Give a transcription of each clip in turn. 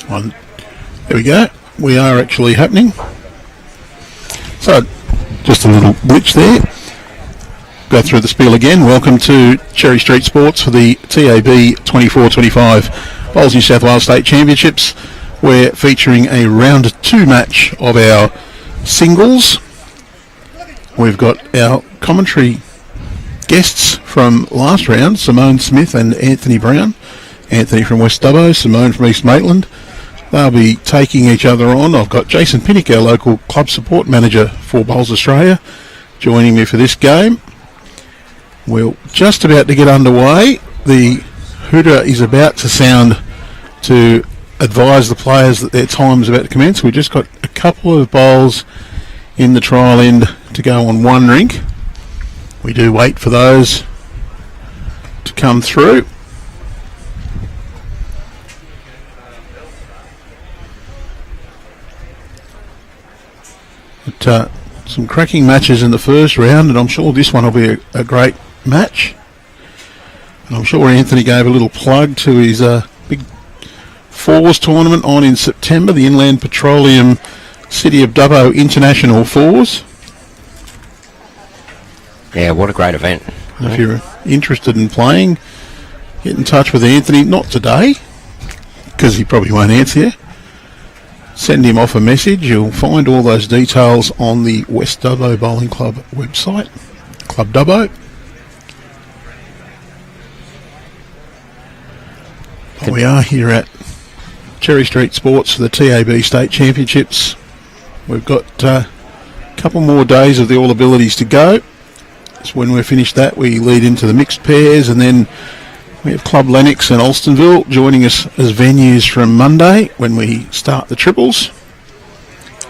There we go. We are actually happening. So, just a little glitch there. Go through the spiel again. Welcome to Cherry Street Sports for the TAB 24-25 Bowls New South Wales State Championships. We're featuring a round 2 match of our singles. We've got our commentary guests from last round, Simone Smith and Anthony Brown. Anthony from West Dubbo, Simone from East Maitland. They'll be taking each other on. I've got Jason Pinnock, our local club support manager for Bowls Australia, joining me for this game. We're just about to get underway. The hooter is about to sound to advise the players that their time is about to commence. We've just got a couple of bowls in the trial end to go on one rink. We do wait for those to come through. But, some cracking matches in the first round, and I'm sure this one will be a great match. And I'm sure Anthony gave a little plug to his big fours tournament on in September, the Inland Petroleum City of Dubbo International Fours. Yeah, what a great event. If you're interested in playing, get in touch with Anthony, not today, because he probably won't answer you. Send him off a message. You'll find all those details on the West Dubbo Bowling Club website, Club Dubbo. We are here at Cherry Street Sports for the TAB State Championships. We've got a couple more days of the All Abilities to go. So when we're finished that, we lead into the mixed pairs, and then we have Club Lennox and Alstonville joining us as venues from Monday when we start the triples.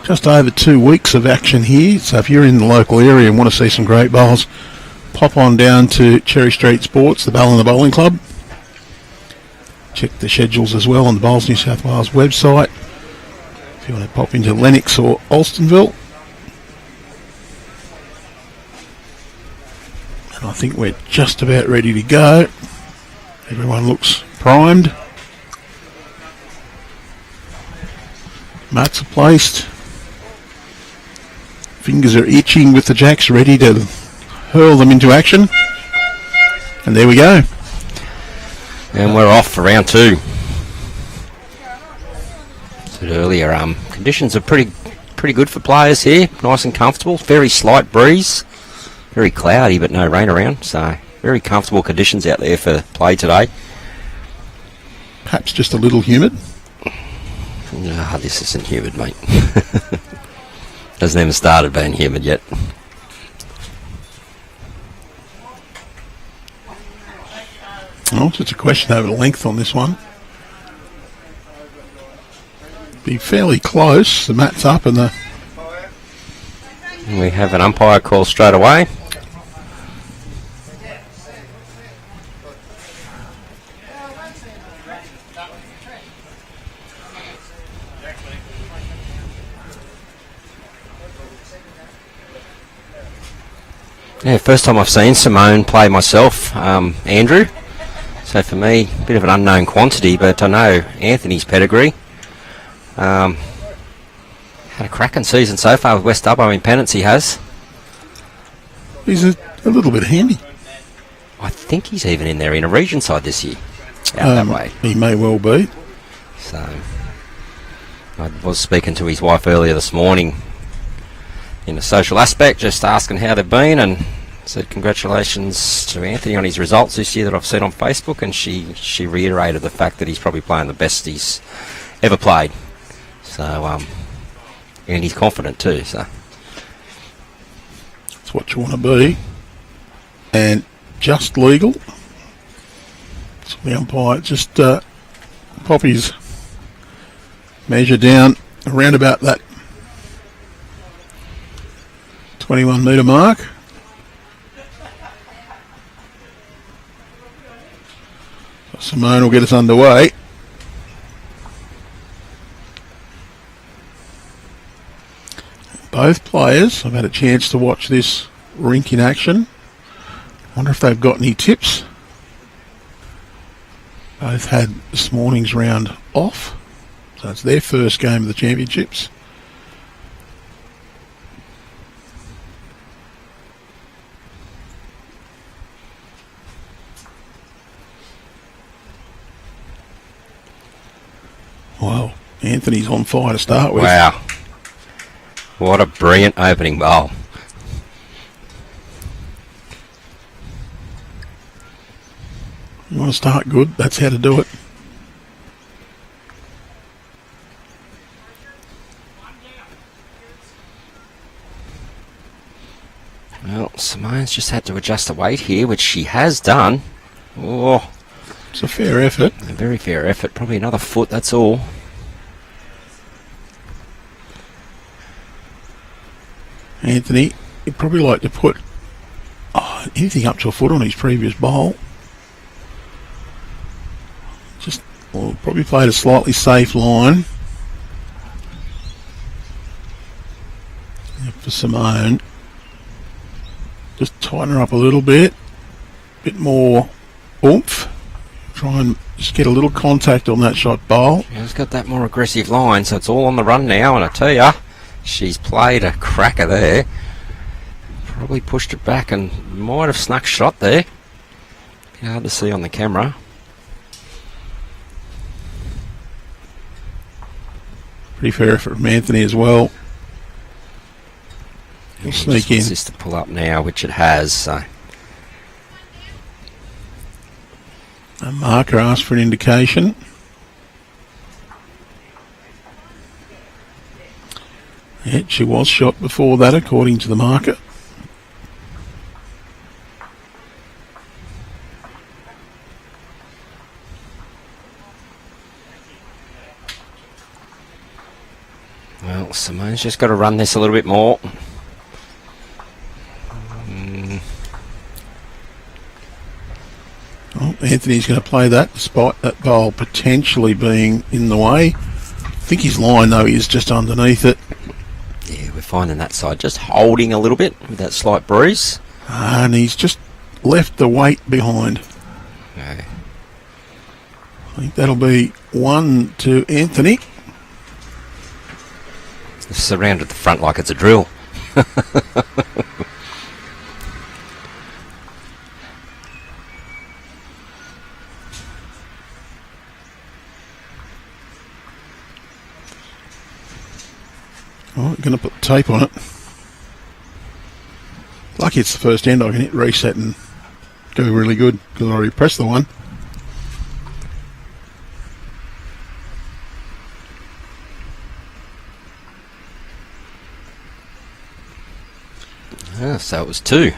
Just over 2 weeks of action here, so if you're in the local area and want to see some great bowls, pop on down to Cherry Street Sports, the Bell and the Bowling Club. Check the schedules as well on the Bowls New South Wales website if you want to pop into Lennox or Alstonville. And I think we're just about ready to go. Everyone looks primed. Mats are placed. Fingers are itching with the jacks, ready to hurl them into action. And there we go. And we're off for round 2. Said earlier, conditions are pretty good for players here. Nice and comfortable. Very slight breeze. Very cloudy, but no rain around. So very comfortable conditions out there for play today. Perhaps just a little humid. No, this isn't humid, mate. Hasn't even started being humid yet. Well, it's just a question over the length on this one. Be fairly close. The mat's up and the... We have an umpire call straight away. Yeah, first time I've seen Simone play myself, Andrew. So for me, a bit of an unknown quantity, but I know Anthony's pedigree. Had a cracking season so far with West Dubbo in pennants, he has. He's a little bit handy. I think he's even in there in a region side this year. Out that way. He may well be. So, I was speaking to his wife earlier this morning in a social aspect, just asking how they've been, and said congratulations to Anthony on his results this year that I've seen on Facebook, and she reiterated the fact that he's probably playing the best he's ever played. So, and he's confident too, so. That's what you want to be. And just legal. So the umpire just pop his measure down around about that 21 metre mark. Simone will get us underway. Both players have had a chance to watch this rink in action. Wonder if they've got any tips. Both had this morning's round off. So it's their first game of the championships. Wow, Anthony's on fire to start with. Wow. What a brilliant opening bowl. You want to start good, that's how to do it. Well, Simone's just had to adjust the weight here, which she has done. Oh, It's a fair effort. a very fair effort. Probably another foot, that's all. Anthony, he'd probably like to put anything up to a foot on his previous bowl. Probably played a slightly safe line. For Simone. Just tighten her up a little bit. Bit more oomph. Try and just get a little contact on that shot bowl. She's got that more aggressive line, so it's all on the run now, and I tell ya, she's played a cracker there. Probably pushed it back and might have snuck shot there. Be hard to see on the camera. Pretty fair effort from Anthony as well. He'll sneak in. This to pull up now, which it has. So. A marker asked for an indication. Yeah, she was shot before that, according to the marker. Well, Simone's just got to run this a little bit more. Well, Anthony's going to play that despite that bowl potentially being in the way. I think his line, though, is just underneath it. Yeah, we're finding that side just holding a little bit with that slight breeze. And he's just left the weight behind. Okay. I think that'll be 1 to Anthony. Surrounded the front like it's a drill. Oh, going to put tape on it. Lucky it's the first end. I can hit reset and go really good because I already pressed the one. So it was 2.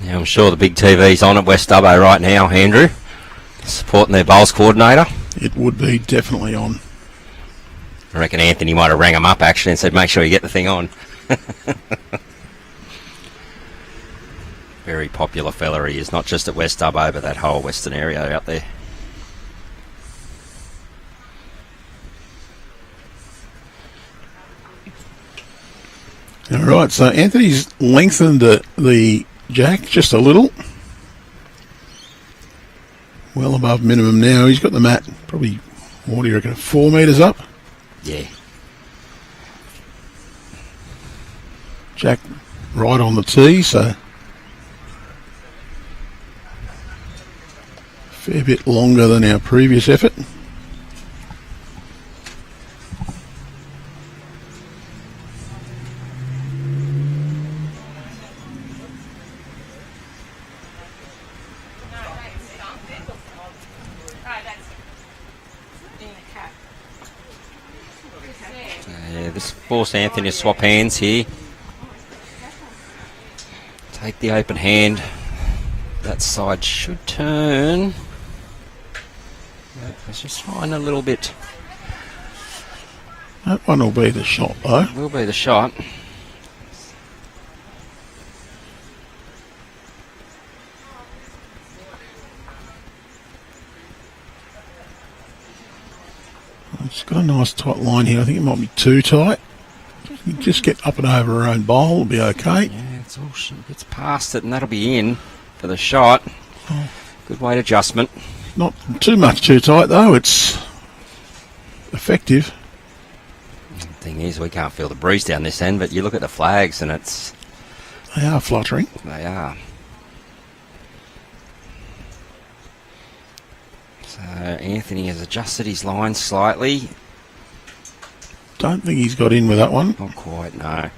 Now I'm sure the big TV's on at West Dubbo right now, Andrew, supporting their bowls coordinator. It would be definitely on. I reckon Anthony might have rang him up actually and said, make sure you get the thing on. Very popular fella he is, not just at West Dubbo, but that whole western area out there. All right, so Anthony's lengthened the jack just a little. Well above minimum now. He's got the mat probably, what do you reckon, 4 metres up? Yeah. Jack right on the tee, so fair bit longer than our previous effort. This forced Anthony to swap hands here. Take the open hand. That side should turn. Let's just find a little bit. That one will be the shot, though. Will be the shot. It's got a nice tight line here. I think it might be too tight. You just get up and over her own bowl, it'll be okay. Yeah, it's all she gets past it, and that'll be in for the shot. Oh. Good weight adjustment. Not too much too tight though, it's effective. The thing is, we can't feel the breeze down this end, but you look at the flags and They are fluttering. they are. So Anthony has adjusted his line slightly. Don't think he's got in with that one. Not quite, no.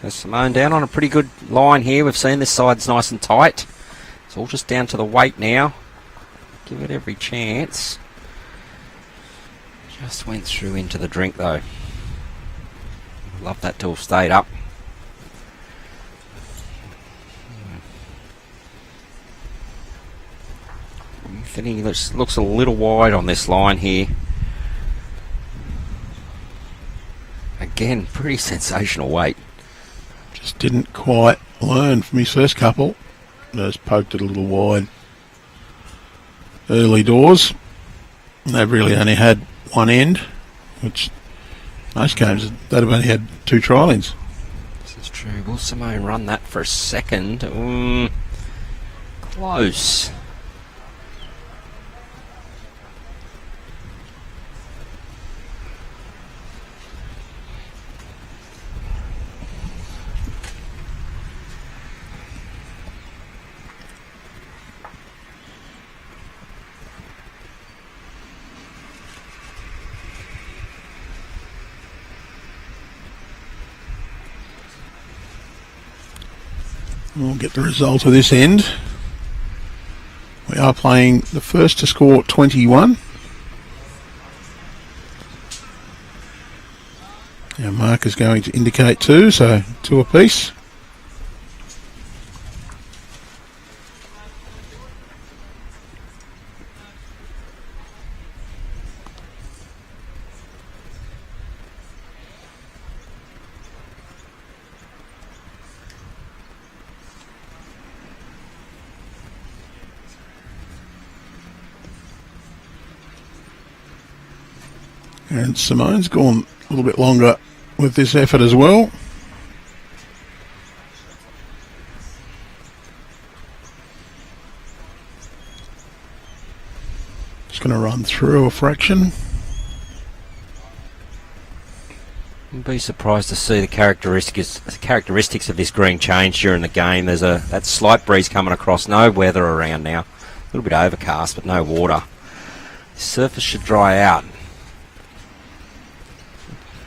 So Simone down on a pretty good line here. We've seen this side's nice and tight. It's all just down to the weight now. Give it every chance. Just went through into the drink though. Love that to have stayed up. Anthony looks a little wide on this line here. Again, pretty sensational weight. Just didn't quite learn from his first couple. Just poked it a little wide. Early doors. They've really only had one end, which most games they'd have only had two trial-ins. This is true. Will Simone run that for a second? Close. We'll get the result of this end. We are playing the first to score 21. Our mark is going to indicate 2, so 2 apiece. And Simone's gone a little bit longer with this effort as well. Just going to run through a fraction. I'd be surprised to see the characteristics of this green change during the game. There's that slight breeze coming across, no weather around now. A little bit overcast, but no water. The surface should dry out.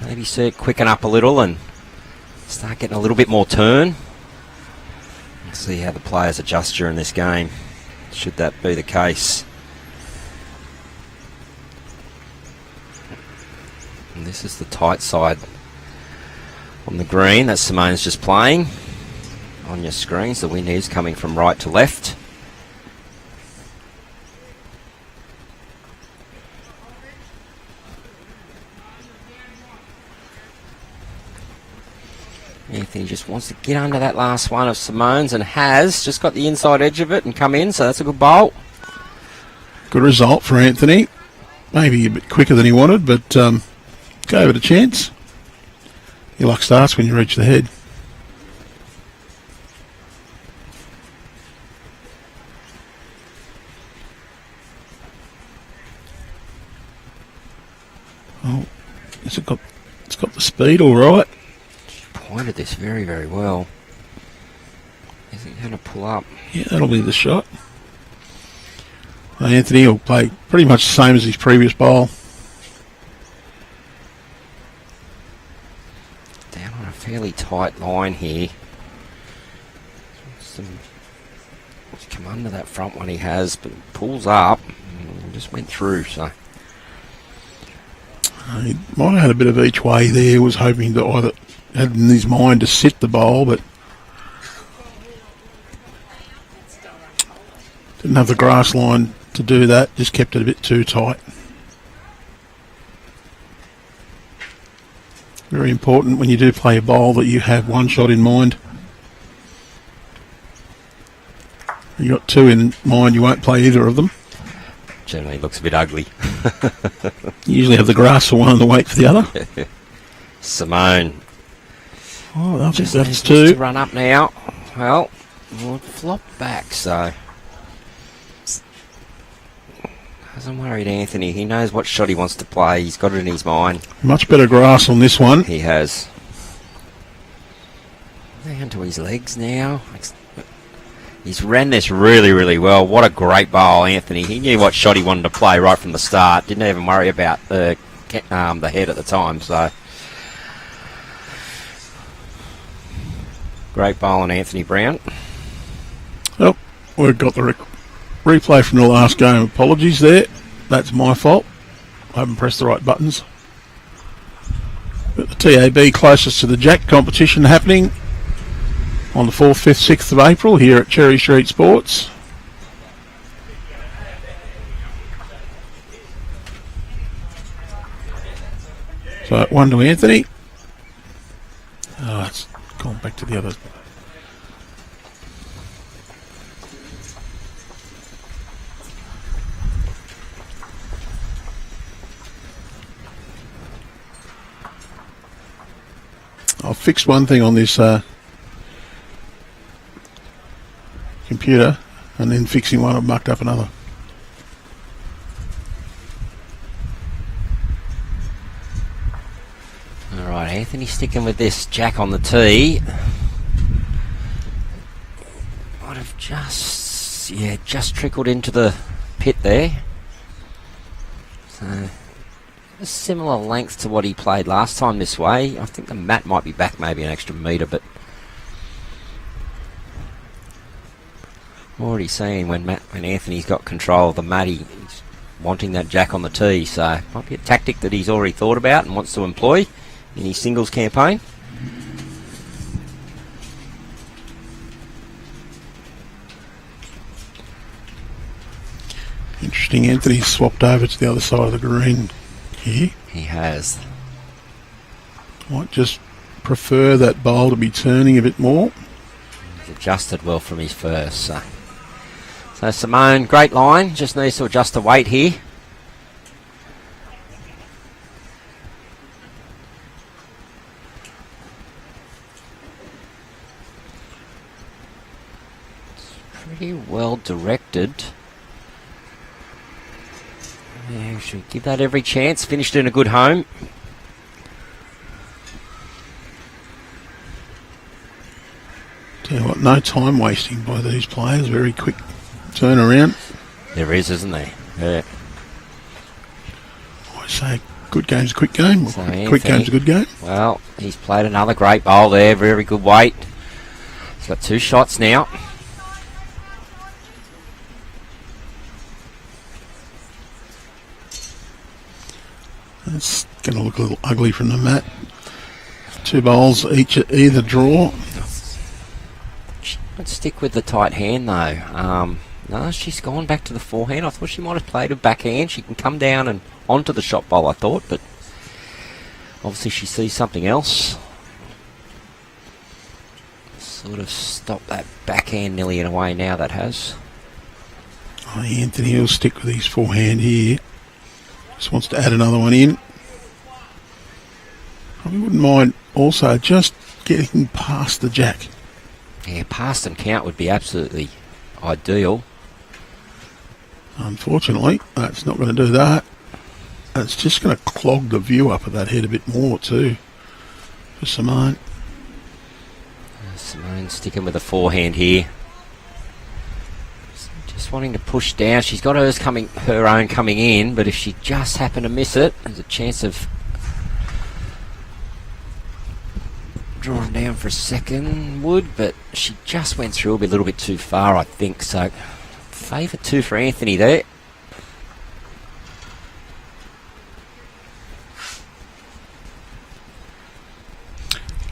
Maybe see it quicken up a little and start getting a little bit more turn. We'll see how the players adjust during this game, should that be the case. And this is the tight side on the green that Simone's just playing. On your screens, the wind is coming from right to left. Anthony just wants to get under that last one of Simone's and has just got the inside edge of it and come in, so that's a good bowl. Good result for Anthony. Maybe a bit quicker than he wanted, but gave it a chance. Your luck starts when you reach the head. Oh, it's got the speed all right. Pointed this very, very well. Is it going to pull up? Yeah, that'll be the shot. Anthony will play pretty much the same as his previous bowl. Down on a fairly tight line here. Just come under that front one he has, but pulls up and just went through, so. He might have had a bit of each way there, was hoping to either had in his mind to sit the bowl, but didn't have the grass line to do that, just kept it a bit too tight. Very important when you do play a bowl that you have one shot in mind. You got two in mind, you won't play either of them. Generally looks a bit ugly. You usually have the grass for one and the weight for the other. Simone. Oh, I think Just that's needs two. to run up now. Well, we'll flop back, so... Hasn't worried Anthony. He knows what shot he wants to play. He's got it in his mind. Much better grass on this one. He has. Down to his legs now. He's ran this really, really well. What a great bowl, Anthony. He knew what shot he wanted to play right from the start. Didn't even worry about the head at the time. So great bowl on Anthony Brown. Oh, we've got the replay from the last game. Apologies there. That's my fault. I haven't pressed the right buttons. But the TAB closest to the Jack competition happening on the 4th, 5th, 6th of April here at Cherry Street Sports. So 1 to Anthony. Oh, it's gone back to the other. I've fixed one thing on this computer, and then fixing one I've mucked up another. Alright, Anthony sticking with this Jack on the tee. Might have just trickled into the pit there. So a similar length to what he played last time this way. I think the mat might be back maybe an extra metre, but I'm already seeing when Anthony's got control of the mat, he's wanting that Jack on the tee. So might be a tactic that he's already thought about and wants to employ in his singles campaign. Interesting, Anthony's swapped over to the other side of the green here. He has. Might just prefer that bowl to be turning a bit more. He's adjusted well from his first. So Simone, great line, just needs to adjust the weight here. Pretty well directed. Yeah, should give that every chance. Finished in a good home. Tell you what, no time wasting by these players. Very quick turnaround. There is, isn't there? Yeah. I say good game's a quick game. So Quick Anthony, game's a good game. Well, he's played another great bowl there. Very good weight. He's got 2 shots now. It's going to look a little ugly from the mat. 2 bowls each at either draw. Let's stick with the tight hand though. No, she's gone back to the forehand. I thought she might have played a backhand. She can come down and onto the shot bowl, I thought, but obviously she sees something else. Sort of stopped that backhand nearly in a way now, that has. Oh, Anthony will stick with his forehand here. Just wants to add another one in. I wouldn't mind also just getting past the Jack. Yeah, pass and count would be absolutely ideal. Unfortunately, that's not going to do that. And it's just going to clog the view up of that head a bit more too for Simone. Simone sticking with the forehand here. Just wanting to push down. She's got her own coming in, but if she just happened to miss it, there's a chance of drawing down for a second would, but she just went through a little bit too far, I think. So favour 2 for Anthony there.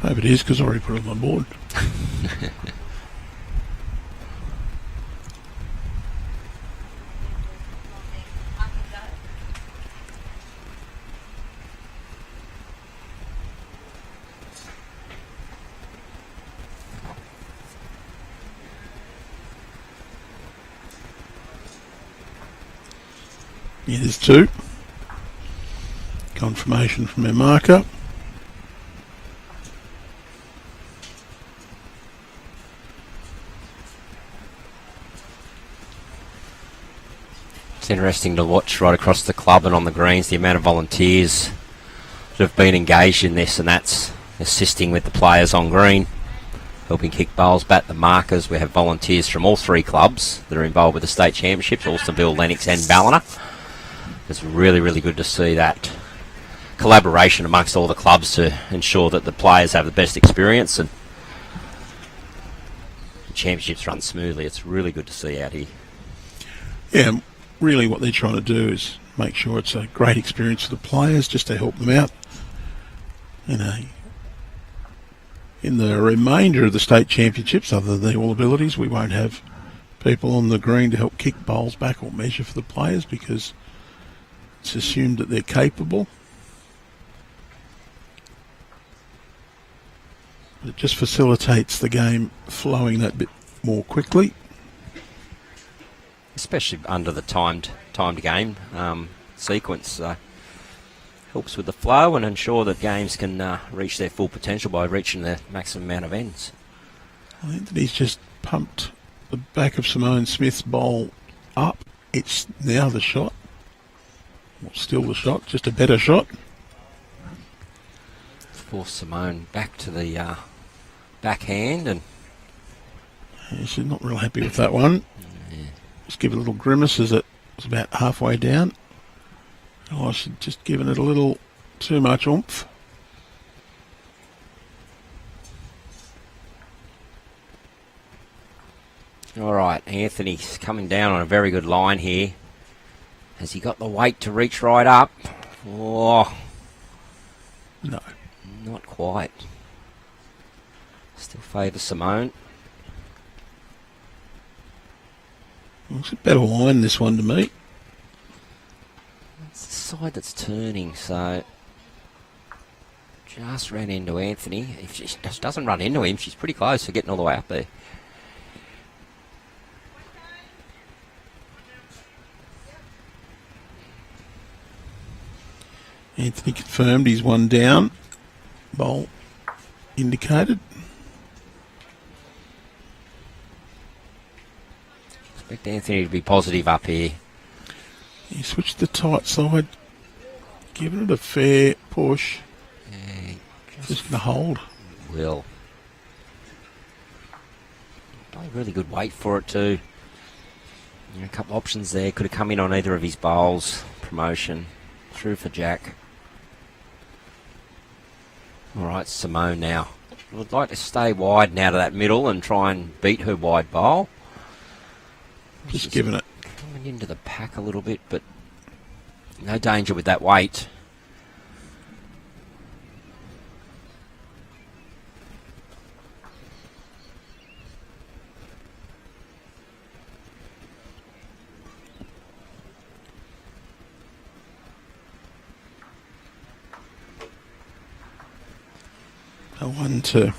I hope it is, because I already put it on my board. It is 2. Confirmation from our marker. It's interesting to watch right across the club and on the greens the amount of volunteers that have been engaged in this, and that's assisting with the players on green, helping kick bowls, bat the markers. We have volunteers from all 3 clubs that are involved with the state championships, Alstonville, Lennox and Ballina. It's really, really good to see that collaboration amongst all the clubs to ensure that the players have the best experience and the championships run smoothly. It's really good to see out here. Yeah, really what they're trying to do is make sure it's a great experience for the players, just to help them out. In the remainder of the state championships, other than the All Abilities, we won't have people on the green to help kick bowls back or measure for the players because it's assumed that they're capable. It just facilitates the game flowing that bit more quickly. Especially under the timed game sequence. Helps with the flow and ensure that games can reach their full potential by reaching the maximum amount of ends. I think that he's just pumped the back of Simone Smith's bowl up. It's now the shot. Well, still the shot, just a better shot. Force Simone back to the backhand, and she's not real happy with that one. Just give it a little grimace as it was about halfway down. Oh, she'd just given it a little too much oomph. All right, Anthony's coming down on a very good line here. Has he got the weight to reach right up? Oh, no, not quite. Still favours Simone. Well, it's a better line, this one, to me. It's the side that's turning, so just ran into Anthony. If she just doesn't run into him, she's pretty close to getting all the way up there. Anthony confirmed he's 1 down. Bowl indicated. Expect Anthony to be positive up here. He switched the tight side, giving it a fair push. Yeah, just going to hold. Will. Really good weight for it too. A couple of options there. Could have come in on either of his bowls. Promotion. Through for Jack. Alright, Simone now. Would like to stay wide now to that middle and try and beat her wide bowl. Just giving it. Coming into the pack a little bit, but no danger with that weight. A 1 to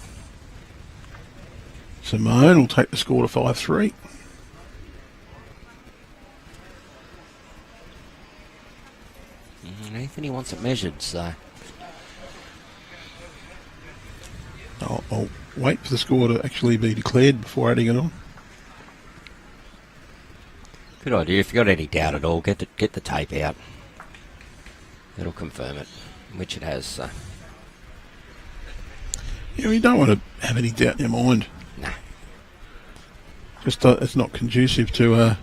Simone will take the score to 5-3. Anthony wants it measured, so I'll wait for the score to actually be declared before adding it on. good idea. If you've got any doubt at all, get the tape out. It'll confirm it, which it has. So. Yeah, you don't want to have any doubt in your mind. Nah. Just it's not conducive to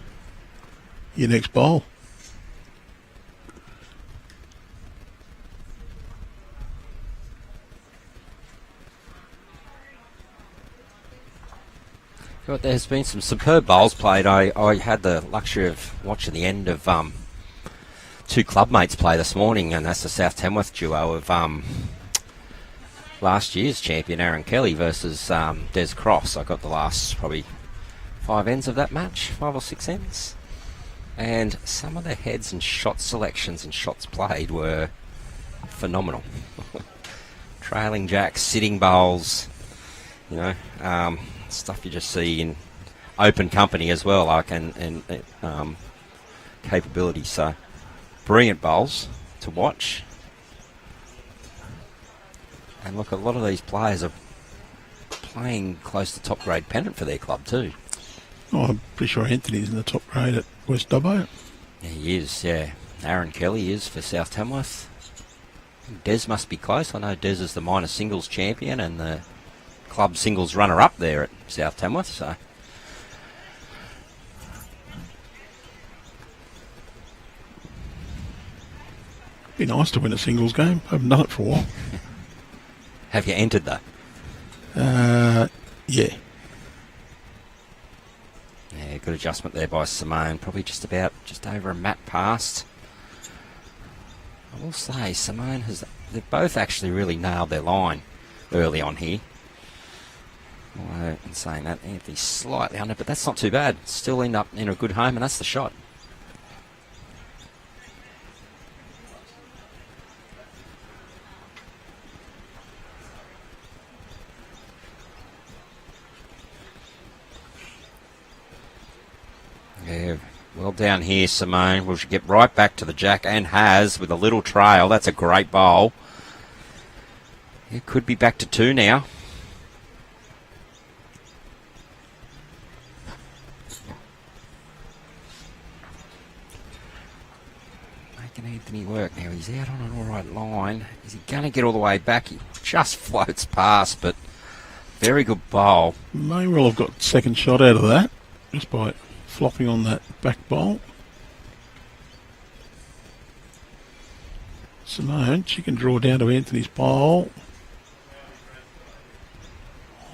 your next bowl. God, there's been some superb bowls played. I had the luxury of watching the end of 2 clubmates play this morning, and that's the South Tamworth duo of last year's champion Aaron Kelly versus Des Cross. I got the last probably 5 ends of that match, 5 or 6 ends, and some of the heads and shot selections and shots played were phenomenal. Trailing jacks, sitting bowls, you know, stuff you just see in open company as well, like and capability. So brilliant bowls to watch. And look, a lot of these players are playing close to top grade pennant for their club too. Oh, I'm pretty sure Anthony's in the top grade at West Dubbo. Yeah, he is, yeah. Aaron Kelly is for South Tamworth. Des must be close. I know Des is the minor singles champion and the club singles runner-up there at South Tamworth, so... Be nice to win a singles game. I haven't done it for a while. Have you entered, though? Yeah. Yeah, good adjustment there by Simone. Probably just over a mat past. I will say, Simone they've both actually really nailed their line early on here. Although, in saying that, Anthony's slightly under, but that's not too bad. Still end up in a good home, and that's the shot. Yeah, well down here, Simone. We should get right back to the jack, and has, with a little trail. That's a great bowl. It could be back to 2 now. Making Anthony work now. He's out on an all right line. Is he going to get all the way back? He just floats past, but very good bowl. May well have got second shot out of that just by flopping on that back bowl. Simone, she can draw down to Anthony's bowl.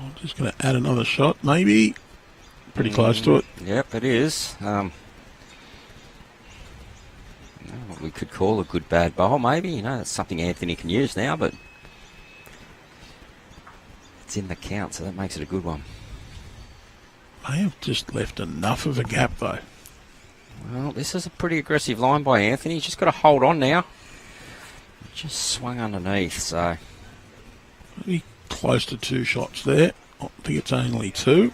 I'm just going to add another shot, maybe. Pretty close to it. Yep, it is. What we could call a good bad bowl, maybe. That's something Anthony can use now, but it's in the count, so that makes it a good one. May have just left enough of a gap, though. Well, this is a pretty aggressive line by Anthony. He's just got to hold on now. Just swung underneath, so... Pretty close to 2 shots there. I think it's only 2.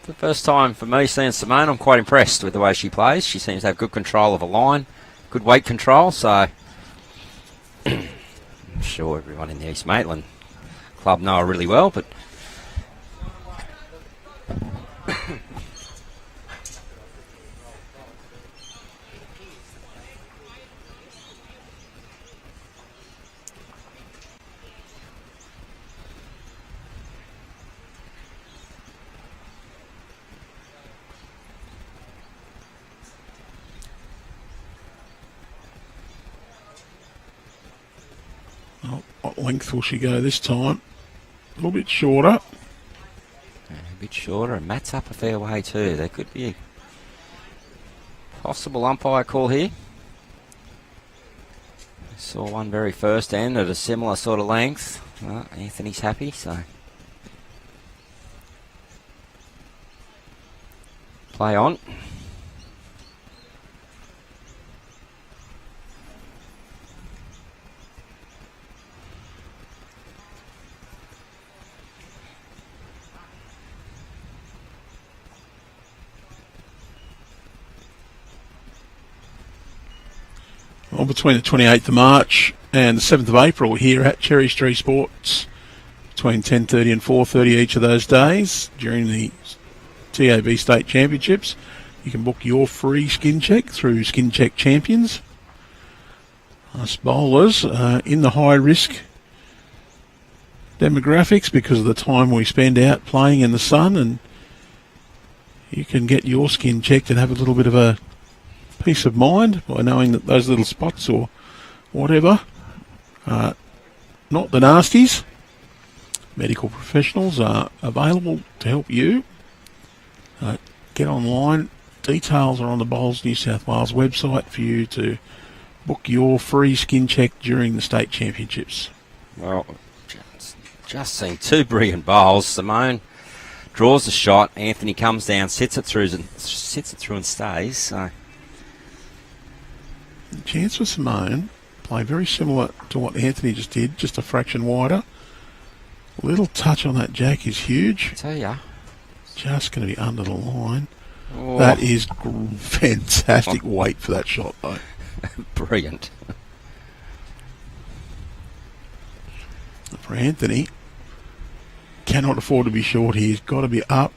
For the first time for me seeing Simone, I'm quite impressed with the way she plays. She seems to have good control of a line, good weight control, so... I'm sure everyone in the East Maitland club know her really well, but what length will she go this time? A little bit shorter. a bit shorter, and Matt's up a fair way too. There could be a possible umpire call here. Saw one very first end at a similar sort of length. Well, Anthony's happy, so play on. Well, between the 28th of March and the 7th of April here at Cherry Street Sports, between 10:30 and 4:30 each of those days during the TAB State Championships. You can book your free skin check through Skin Check Champions. Us bowlers in the high risk demographics because of the time we spend out playing in the sun, and you can get your skin checked and have a little bit of a peace of mind by knowing that those little spots or whatever are not the nasties. Medical professionals are available to help you. Get online. Details are on the Bowls New South Wales website for you to book your free skin check during the state championships. Well, just seen 2 brilliant bowls. Simone draws the shot. Anthony comes down, sits it through and stays. So. The chance for Simone play very similar to what Anthony just did, just a fraction wider. A little touch on that jack is huge. I tell ya. Just going to be under the line. Oh, That is fantastic weight for that shot, though. brilliant. For Anthony, cannot afford to be short here. He's got to be up.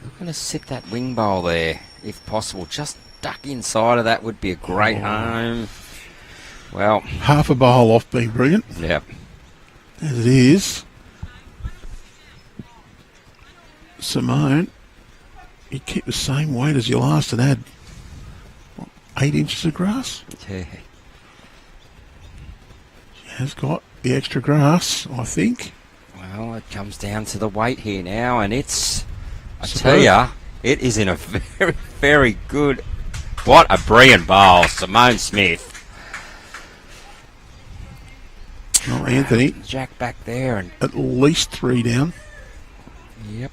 Looking to sit that wing bowl there, if possible. Just duck inside of that would be a great home. Well, half a bowl off being brilliant. Yeah. As it is. Simone, you keep the same weight as your last and add 8 inches of grass. Yeah. She has got the extra grass, I think. Well, it comes down to the weight here now, and it's, I Superb. tell ya, it is in a very, very good, what a brilliant bowl, Simone Smith. Oh, Anthony, Jack back there, and at least 3 down. yep.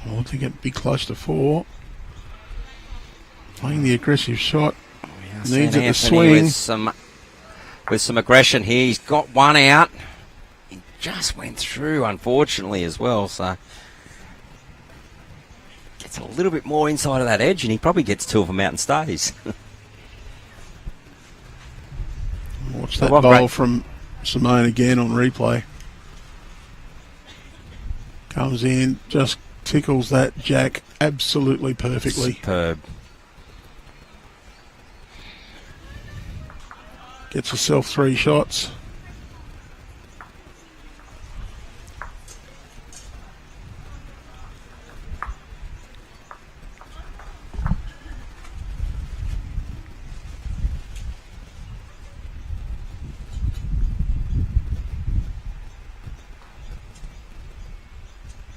I want to get be close to 4. Playing the aggressive shot. Yeah, Needs it to Anthony swing. with some aggression here. He's got one out. He just went through, unfortunately, as well. So gets a little bit more inside of that edge, and he probably gets 2 of them out and stays. Watch that Well, bowl great. from Simone again on replay. Comes in, just tickles that jack absolutely perfectly. Superb. Gets herself 3 shots.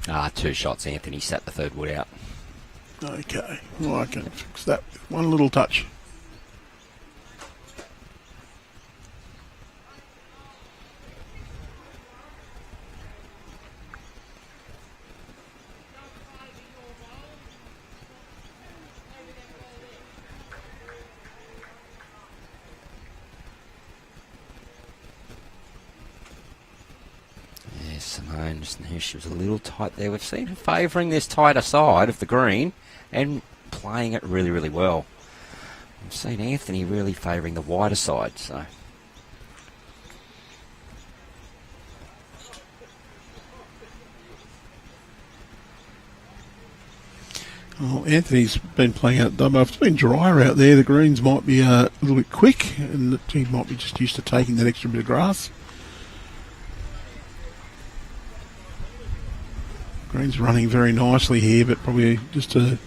Ah, 2 shots. Anthony sat the third wood out. Okay, well, I can fix that with one little touch. Yeah, Simone just knew she was a little tight there. We've seen her favouring this tighter side of the green and playing it really, really well. We've seen Anthony really favouring the wider side, so. Well, Anthony's been playing out at Dubbo. If it's been drier out there, the greens might be a little bit quick, and he might be just used to taking that extra bit of grass. Green's running very nicely here, but probably just a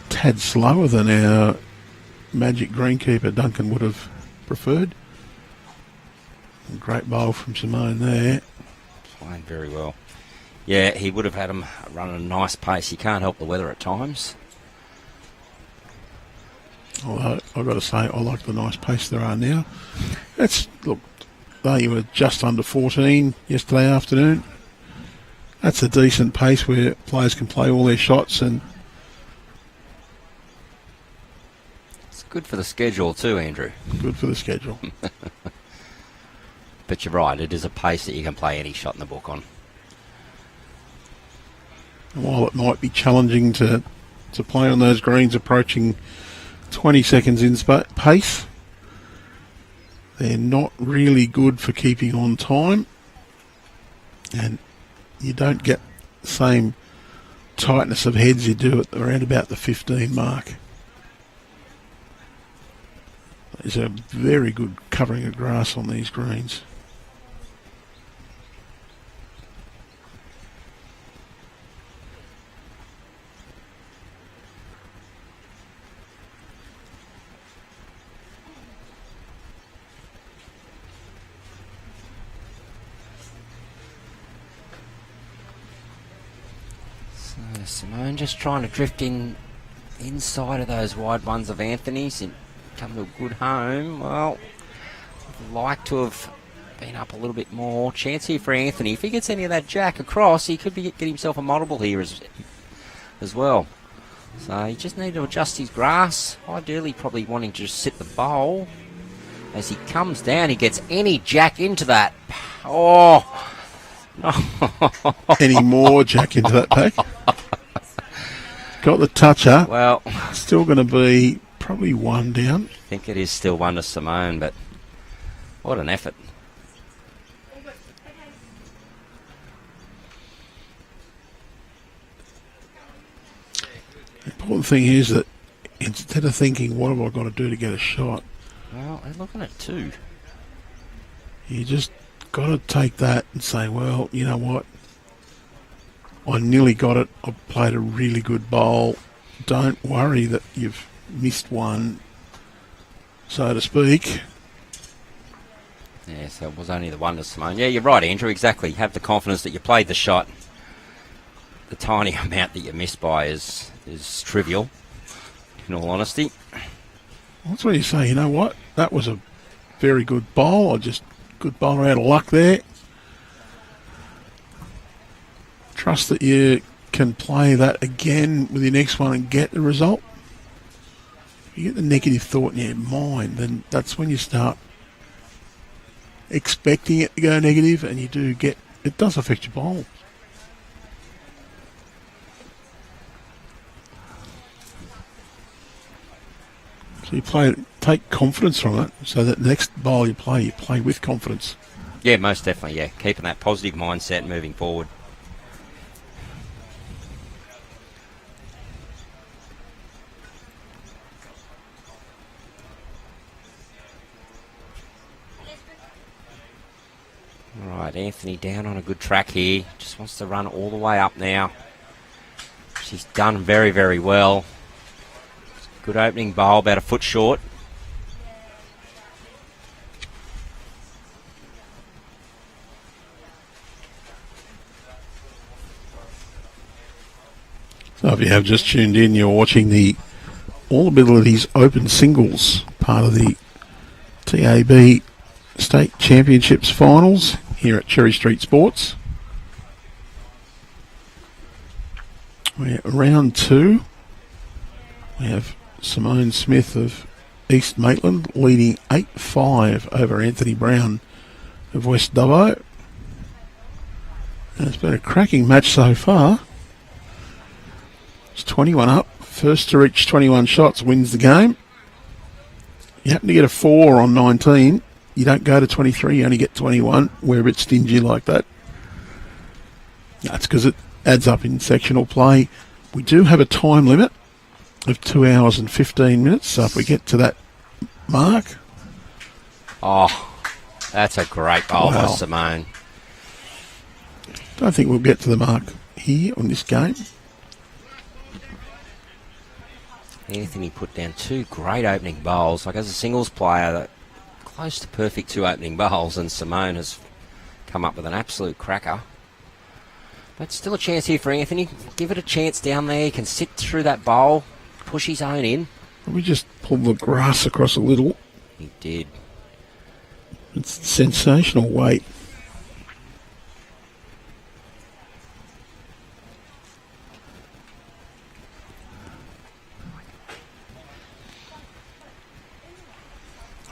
tad slower than our magic greenkeeper Duncan would have preferred. A great bowl from Simone there. Playing very well. Yeah, he would have had him run at a nice pace. He can't help the weather at times. Although I've got to say, I like the nice pace there are now. Look, they were just under 14 yesterday afternoon. That's a decent pace where players can play all their shots, and It's good for the schedule too, Andrew. good for the schedule. But you're right, it is a pace that you can play any shot in the book on. And while it might be challenging to play on those greens approaching 20 seconds in pace, they're not really good for keeping on time, and you don't get the same tightness of heads you do at around about the 15 mark. There's a very good covering of grass on these greens. Simone just trying to drift inside of those wide ones of Anthony's and come to a good home. Well, I'd like to have been up a little bit more. Chance here for Anthony. If he gets any of that jack across, he could get himself a multiple here as well. So he just need to adjust his grass. Ideally, probably wanting to just sit the bowl. As he comes down, he gets any jack into that. Oh! Any more jack into that pack? got the toucher. Well, Still going to be probably one down. I think it is still one to Simone, but what an effort. The important thing is that instead of thinking, what have I got to do to get a shot, Well, they're looking at 2. you just got to take that and say, well, you know what? I nearly got it. I played a really good bowl. Don't worry that you've missed one, so to speak. Yeah, so it was only the one to Simone. Yeah, you're right, Andrew, exactly. Have the confidence that you played the shot. The tiny amount that you missed by is trivial, in all honesty. That's what you say. You know what? That was a very good bowl. Good bowler out of luck there. Trust that you can play that again with your next one and get the result. If you get the negative thought in your mind, then that's when you start expecting it to go negative, and you do get it. Does affect your bowl. So you take confidence from it, so that the next bowl you play with confidence. Yeah, most definitely, yeah. Keeping that positive mindset moving forward. Right, Anthony down on a good track here. Just wants to run all the way up now. She's done very, very well. Good opening bowl, about a foot short. So if you have just tuned in, you're watching the All Abilities Open Singles, part of the TAB State Championships Finals here at Cherry Street Sports. We're at round 2. We have Simone Smith of East Maitland leading 8-5 over Anthony Brown of West Dubbo. And it's been a cracking match so far. It's 21 up. First to reach 21 shots wins the game. You happen to get a 4 on 19. You don't go to 23, you only get 21. We're a bit stingy like that. That's because it adds up in sectional play. We do have a time limit of 2 hours and 15 minutes. So if we get to that mark... Oh, that's a great bowl by Wow. Simone. Don't think we'll get to the mark here on this game. Anthony put down 2 great opening bowls. Like, as a singles player, close to perfect 2 opening bowls, and Simone has come up with an absolute cracker. But still a chance here for Anthony. Give it a chance down there. He can sit through that bowl, push his own in. We just pulled the grass across a little. He did. It's sensational weight.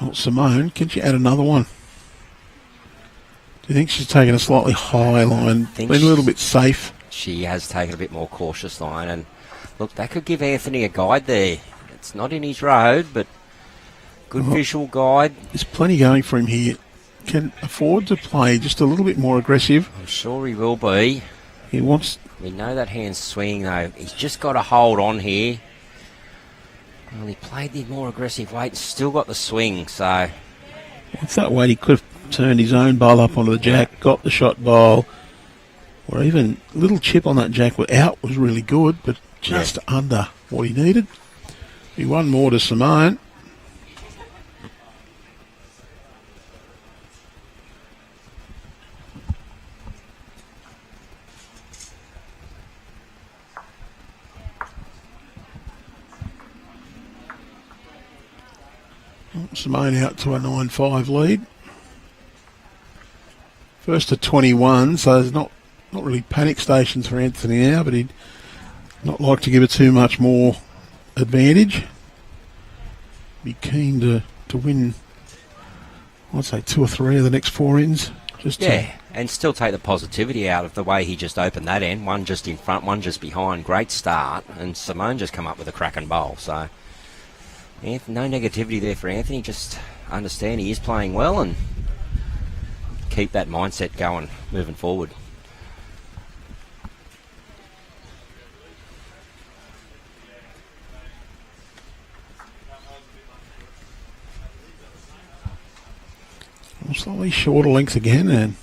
Oh, Simone, can you add another one? Do you think she's taken a slightly high line, been a little bit safe? She has taken a bit more cautious line, and look, that could give Anthony a guide there. It's not in his road, but good visual guide. There's plenty going for him here. Can afford to play just a little bit more aggressive. I'm sure he will be. He wants... We know that hand's swinging, though. He's just got to hold on here. Well, he played the more aggressive weight and still got the swing, so... What's that weight? He could have turned his own bowl up onto the jack, got the shot bowl, or even a little chip on that jack out was really good, but just under what he needed. Be one more to Simone. Simone out to a 9-5 lead. First to 21, so there's not really panic stations for Anthony now, but he'd not like to give it too much more advantage. Be keen to win, I'd say 2 or 3 of the next 4 ends. Just and still take the positivity out of the way he just opened that end. One just in front, one just behind. Great start. And Simone just come up with a cracking bowl. So, no negativity there for Anthony. Just understand he is playing well and keep that mindset going moving forward. Slightly shorter lengths again, and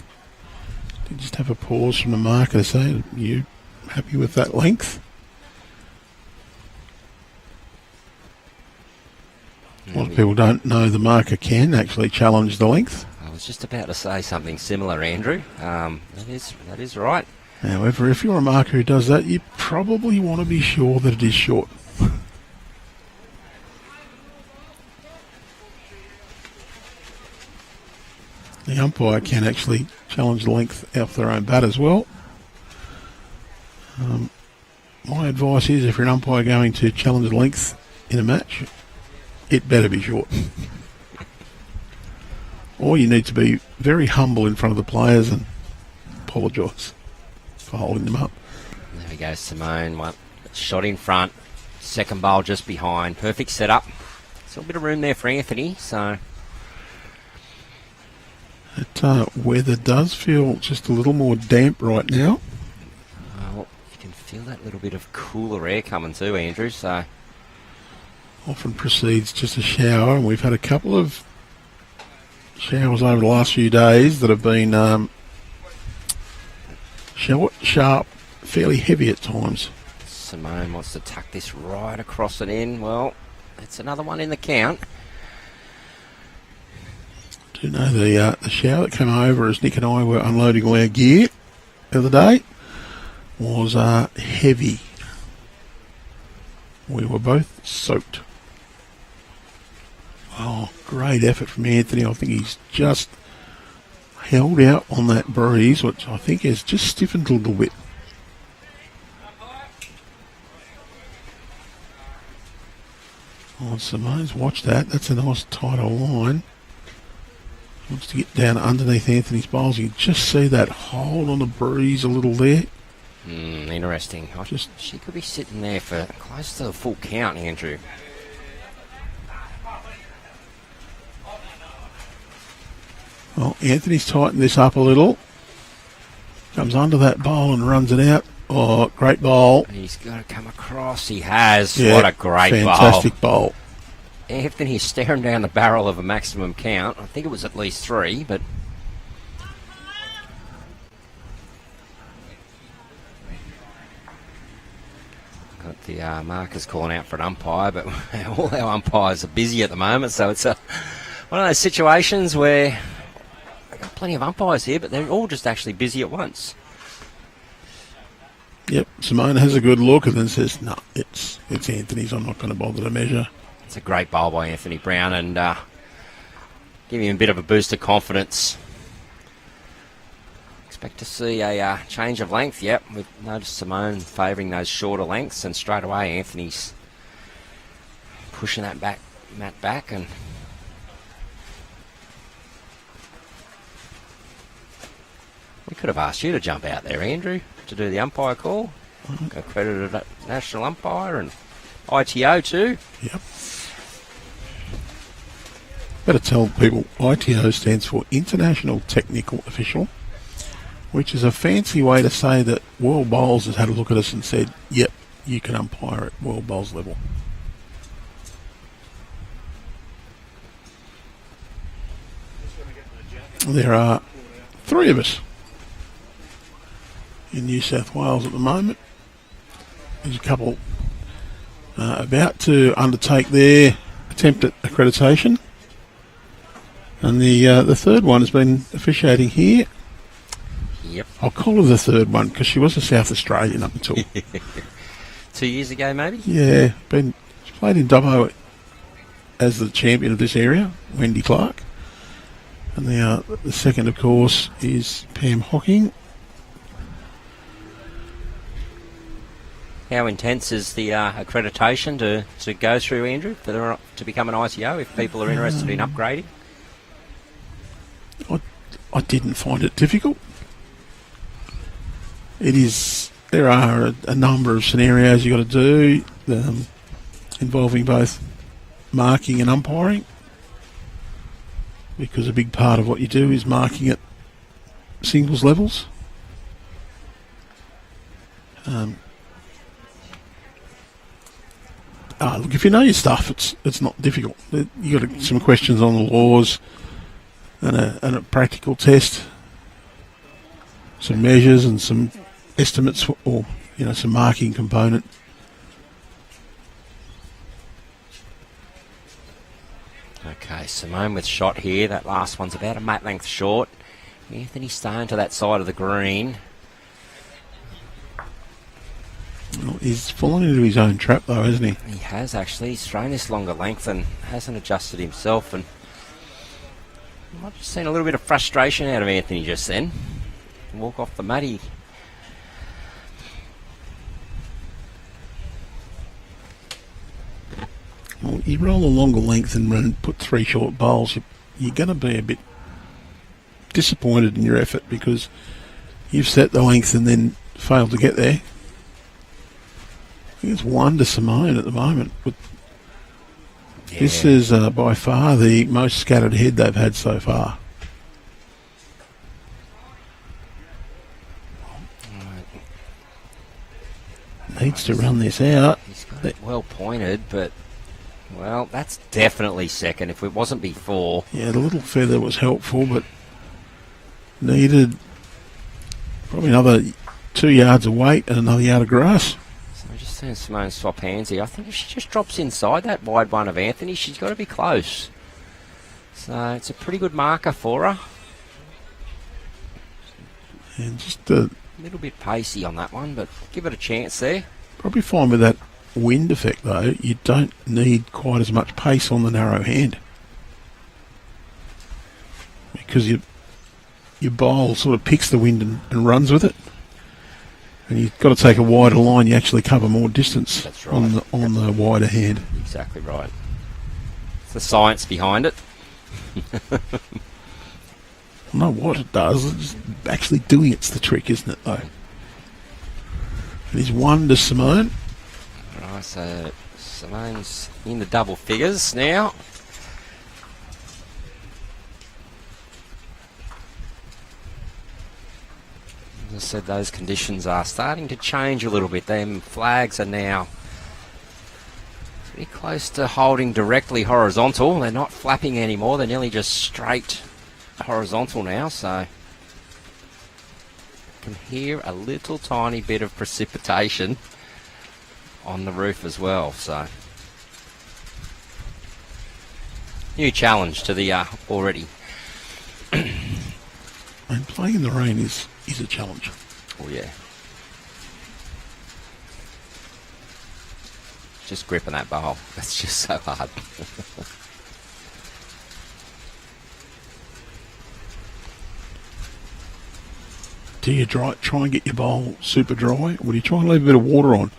you just have a pause from the marker to say, are you happy with that length? A lot of people don't know the marker can actually challenge the length. I was just about to say something similar, Andrew. That is right. However, if you're a marker who does that, you probably want to be sure that it is short. The umpire can actually challenge the length off their own bat as well. My advice is, if you're an umpire going to challenge the length in a match, it better be short. Or you need to be very humble in front of the players and apologise for holding them up. There we go, Simone. One shot in front, second bowl just behind. Perfect setup. Still a bit of room there for Anthony, so... That weather does feel just a little more damp right now. Well, you can feel that little bit of cooler air coming too, Andrew, so... Often precedes just a shower, and we've had a couple of showers over the last few days that have been short, sharp, fairly heavy at times. Simone wants to tuck this right across and in. Well, it's another one in the count. Do you know the shower that came over as Nick and I were unloading all our gear the other day was heavy. We were both soaked. Oh, great effort from Anthony. I think he's just held out on that breeze, which I think has just stiffened a little bit. Oh, Simone's watched that. That's a nice tighter line. Wants to get down underneath Anthony's bowls. You can just see that hold on the breeze a little there. Interesting. She could be sitting there for close to the full count, Andrew. Well, Anthony's tightened this up a little. Comes under that bowl and runs it out. Oh, great bowl. He's got to come across. He has. Yeah, what a great fantastic bowl. Anthony's staring down the barrel of a maximum count. I think it was at least 3, but... Got the markers calling out for an umpire, but all our umpires are busy at the moment, so it's one of those situations where we've got plenty of umpires here, but they're all just actually busy at once. Yep, Simone has a good look and then says, no, it's Anthony's, I'm not going to bother to measure. It's a great bowl by Anthony Brown and give him a bit of a boost of confidence. Expect to see a change of length. Yep, we've noticed Simone favouring those shorter lengths, and straight away Anthony's pushing that mat back. And we could have asked you to jump out there, Andrew, to do the umpire call. Accredited national umpire and ITO too. Yep. Better tell people ITO stands for International Technical Official, which is a fancy way to say that World Bowls has had a look at us and said, yep, you can umpire at World Bowls level. There are 3 of us in New South Wales at the moment. There's a couple about to undertake their attempt at accreditation. And the third one has been officiating here. Yep. I'll call her the third one because she was a South Australian up until 2 years ago, maybe. Yeah, she played in Dubbo as the champion of this area, Wendy Clark. And the second, of course, is Pam Hocking. How intense is the accreditation to go through, Andrew, to become an ITO if people are interested in upgrading? I didn't find it difficult. There are a number of scenarios you've got to do involving both marking and umpiring, because a big part of what you do is marking at singles levels. Look, if you know your stuff, it's not difficult. You got some questions on the laws and a practical test, some measures and some estimates, or some marking component. Okay, Simone with shot here. That last one's about a mate length short. Anthony staying to that side of the green. Well, he's fallen into his own trap, though, hasn't he? He has, actually. He's thrown this longer length and hasn't adjusted himself. And I've just seen a little bit of frustration out of Anthony just then. Walk off the muddy. Well, you roll a longer length and put 3 short bowls, you're going to be a bit disappointed in your effort, because you've set the length and then failed to get there. I think it's 1 to Simone at the moment, but this is by far the most scattered head they've had so far. Needs to run this out. He's got it well pointed, but well, that's definitely second. If it wasn't before. Yeah, the little feather was helpful, but needed probably another 2 yards of weight and another yard of grass. So I'm just seeing Simone swap hands here. I think if she just drops inside that wide one of Anthony, she's got to be close. So it's a pretty good marker for her. And just a little bit pacey on that one, but give it a chance there. Probably fine with that wind effect, though. You don't need quite as much pace on the narrow hand, because your bowl sort of picks the wind and runs with it. And you've got to take a wider line. You actually cover more distance. That's right. on the wider hand. Exactly right. It's the science behind it. I know what it does. It's actually doing it's the trick, isn't it, though? It is 1 to Simone. Right, so Simone's in the double figures now. As I said, those conditions are starting to change a little bit. Them flags are now pretty close to holding directly horizontal. They're not flapping anymore. They're nearly just straight horizontal now, so you can hear a little tiny bit of precipitation on the roof as well. So new challenge to the already. And playing in the rain is a challenge. Oh yeah. Just gripping that bowl. That's just so hard. Do you try and get your bowl super dry, or do you try and leave a bit of water on?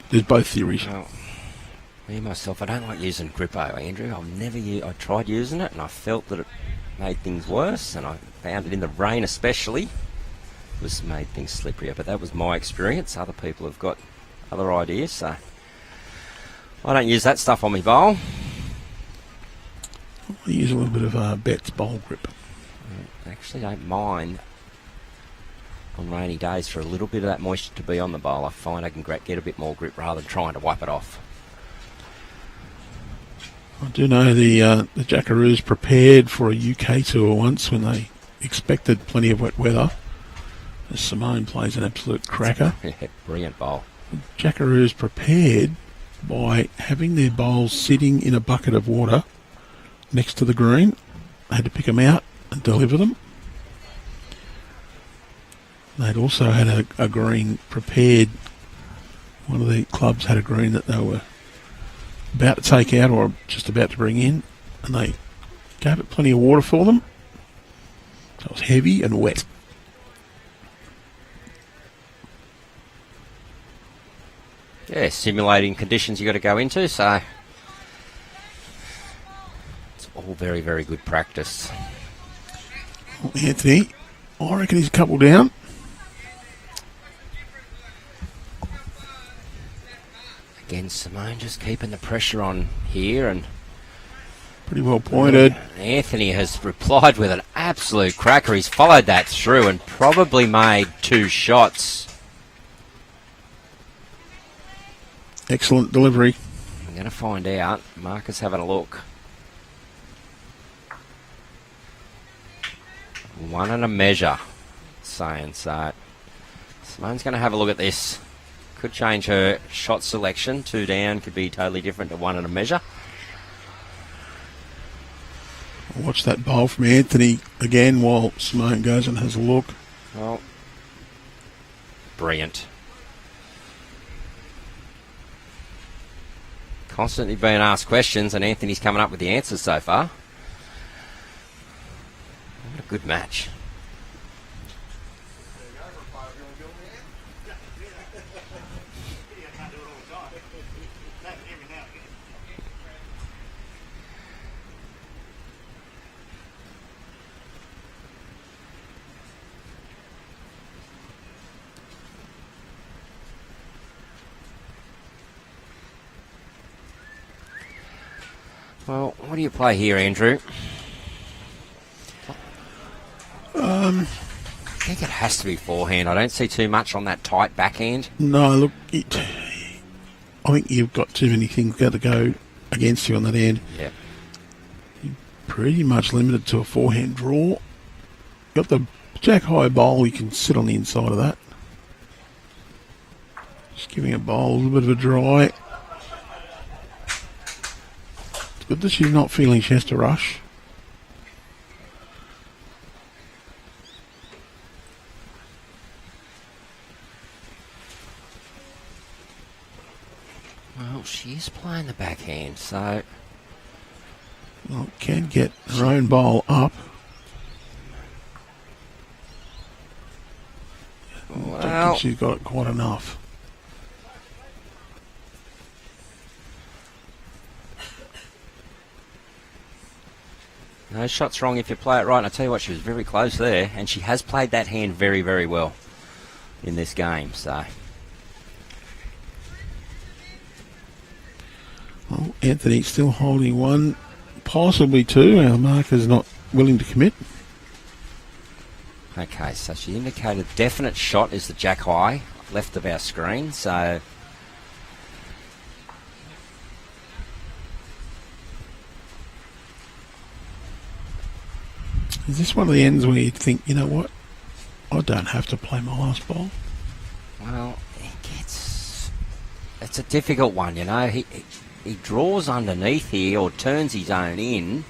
There's both theories. Well, me myself, I don't like using Grippo, Andrew. I tried using it and I felt that it made things worse, and I found it in the rain especially was made things slipperier. But that was my experience. Other people have got other ideas, so I don't use that stuff on my bowl. I use a little bit of Bet's bowl grip. I actually don't mind on rainy days for a little bit of that moisture to be on the bowl. I find I can get a bit more grip rather than trying to wipe it off. I do know the Jackaroos prepared for a UK tour once when they expected plenty of wet weather. Simone plays an absolute cracker. Yeah, brilliant bowl. Jackaroos prepared by having their bowls sitting in a bucket of water next to the green. They had to pick them out and deliver them. They'd also had a green prepared. One of the clubs had a green that they were about to take out or just about to bring in, and they gave it plenty of water for them. So it was heavy and wet. Yeah, simulating conditions you got to go into, so it's all very, very good practice. Anthony, I reckon he's a couple down. Again, Simone just keeping the pressure on here, and pretty well pointed. Anthony has replied with an absolute cracker. He's followed that through and probably made 2 shots. Excellent delivery. I'm going to find out. Marcus having a look. 1 and a measure, saying so. Simone's going to have a look at this. Could change her shot selection. 2 down could be totally different to 1 and a measure. Watch that bowl from Anthony again while Simone goes and has a look. Well, brilliant. Constantly being asked questions, and Anthony's coming up with the answers so far. What a good match. Well, what do you play here, Andrew? I think it has to be forehand. I don't see too much on that tight backhand. No, look, I think you've got too many things got to go against you on that end. Yep. You're pretty much limited to a forehand draw. Got the jack high bowl, you can sit on the inside of that. Just giving a bowl a little bit of a dry. It's good that she's not feeling she has to rush. Well, she is playing the backhand, so... Well, can get her own bowl up. Well, I don't think she's got it quite enough. No shot's wrong if you play it right. And I tell you what, she was very close there, and she has played that hand very, very well in this game. So, well, Anthony still holding one, possibly two. Our marker's not willing to commit. okay, so she indicated definite shot is the jack high left of our screen. So, Is this one of the ends where you think, you know what, I don't have to play my last ball? well, it's a difficult one, you know. He draws underneath here or turns his own in.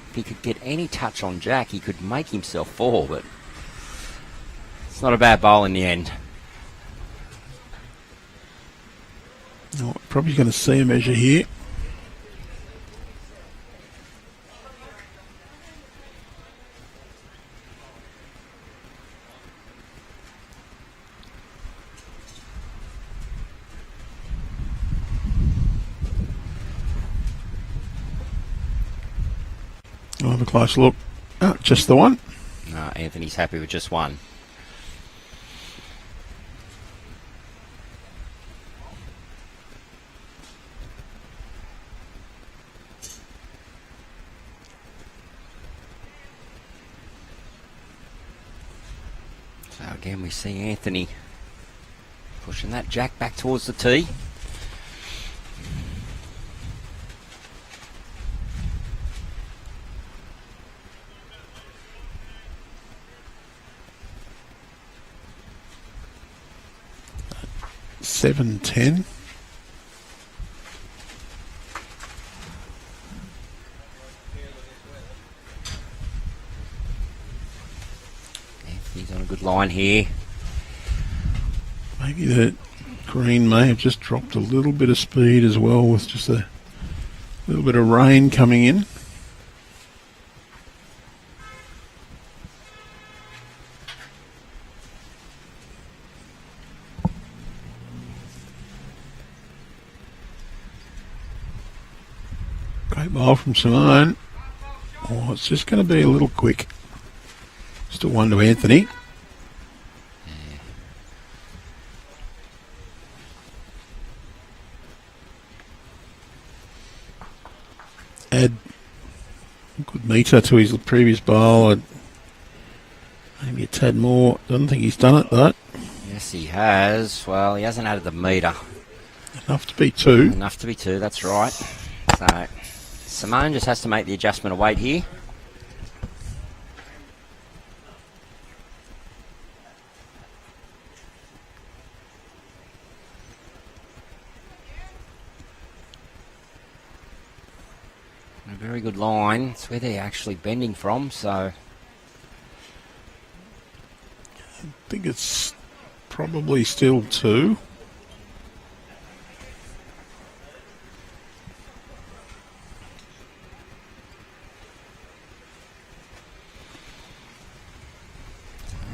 If he could get any touch on jack, he could make himself fall, but it's not a bad bowl in the end. No, probably going to see a measure here. I'll have a close look. Oh, just the one. No, Anthony's happy with just one. So again, we see Anthony pushing that jack back towards the tee. Seven, 10. Anthony's on a good line here. Maybe the green may have just dropped a little bit of speed as well with just a little bit of rain coming in. Great ball from Simone. Oh, it's just going to be a little quick. Still one to Anthony. Add a good metre to his previous bowl. Maybe a tad more. Don't think he's done it though. Yes, he has. Well, he hasn't added the metre. Enough to be 2. Enough to be 2, that's right. So, Simone just has to make the adjustment of weight here. A very good line. It's where they're actually bending from, so... I think it's probably still 2.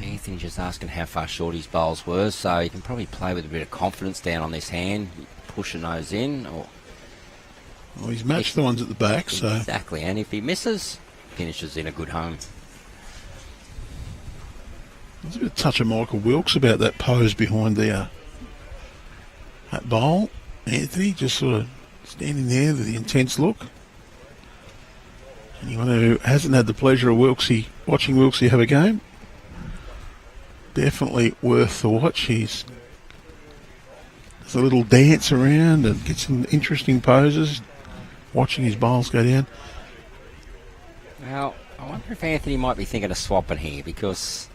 Anthony's just asking how far short his bowls were, so you can probably play with a bit of confidence down on this hand, pushing those in, or... Well, he's matched the ones at the back, so... Exactly, and if he misses, finishes in a good home. There's a bit of touch of Michael Wilkes about that pose behind the that bowl. Anthony just sort of standing there with the intense look. Anyone who hasn't had the pleasure of watching Wilkesy have a game, definitely worth the watch. There's a little dance around and gets some interesting poses, watching his bowls go down. Now, I wonder if Anthony might be thinking of swapping here, because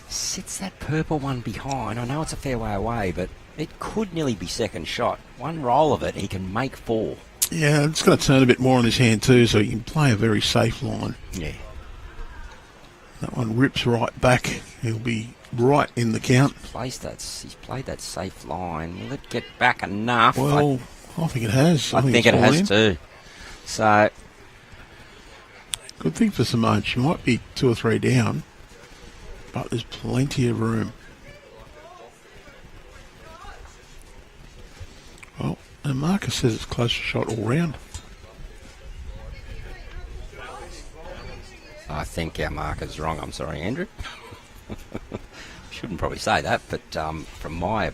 sits that purple one behind. I know it's a fair way away, but it could nearly be second shot. One roll of it, he can make 4. Yeah, it's going to turn a bit more on his hand too, so he can play a very safe line. Yeah. That one rips right back. He'll be right in the count. He's played that safe line. Will it get back enough? Well, I think it has. I think it has too. So, good thing for Simone. She might be 2 or 3 down, but there's plenty of room. Well, and Marcus says it's close to shot all round. I think our marker's wrong. I'm sorry, Andrew. Shouldn't probably say that, but from my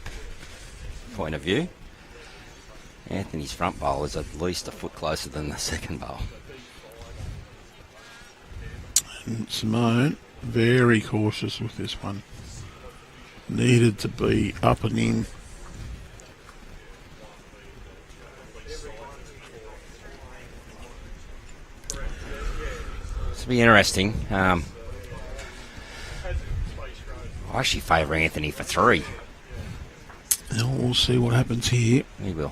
point of view, Anthony's front bowl is at least a foot closer than the second bowl. And Simone, very cautious with this one. Needed to be up and in. This will be interesting. I actually favour Anthony for 3. Now we'll see what happens here. He will.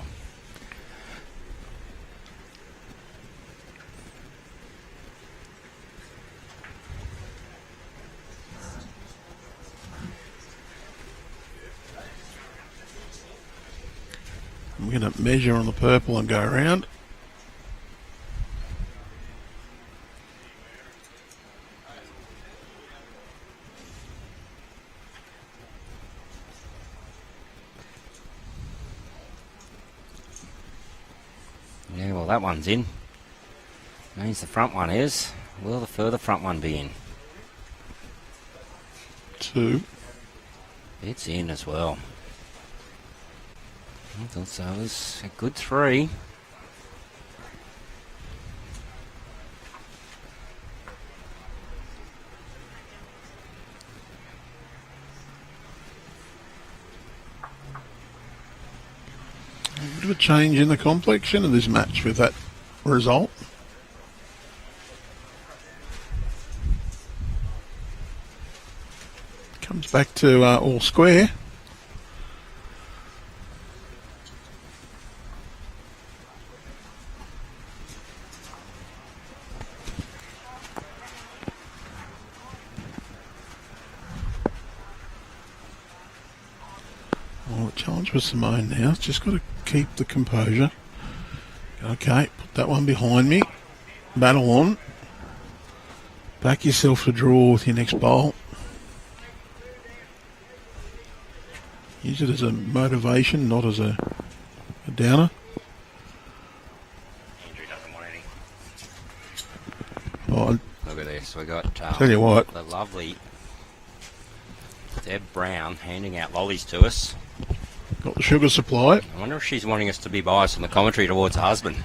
We're going to measure on the purple and go around. Yeah, well, that one's in. Means the front one is. Will the further front one be in? 2. It's in as well. I thought so. It was a good 3. A bit of a change in the complexion of this match with that result. Comes back to all square. Well, challenge for Simone now. Just got to keep the composure. Okay, put that one behind me. Battle on. Back yourself to draw with your next bowl. Use it as a motivation, not as a downer. Andrew doesn't want any. Oh, Look at this. So we got Tell you what, the lovely Deb Brown handing out lollies to us. got the sugar supply. I wonder if she's wanting us to be biased on the commentary towards her husband.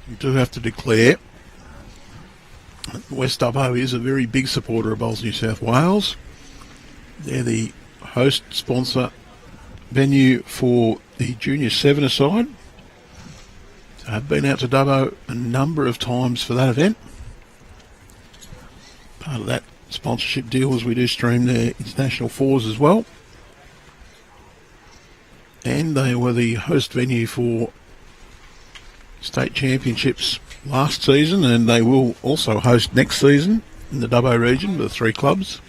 You do have to declare that West Dubbo is a very big supporter of Bowls New South Wales. They're the host sponsor venue for the Junior 7-a-side. So I've been out to Dubbo a number of times for that event. Part of that sponsorship deal is we do stream their international fours as well. And they were the host venue for state championships last season, and they will also host next season in the Dubbo region with 3 clubs.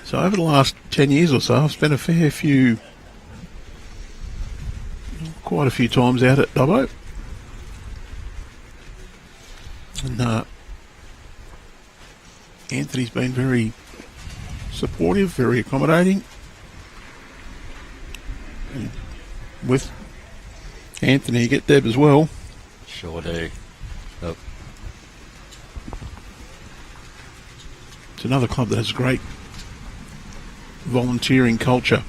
So over the last 10 years or so, I've spent quite a few times out at Dubbo. And Anthony's been very supportive, very accommodating. And with Anthony, you get Deb as well. Sure do. Look. It's another club that has great volunteering culture.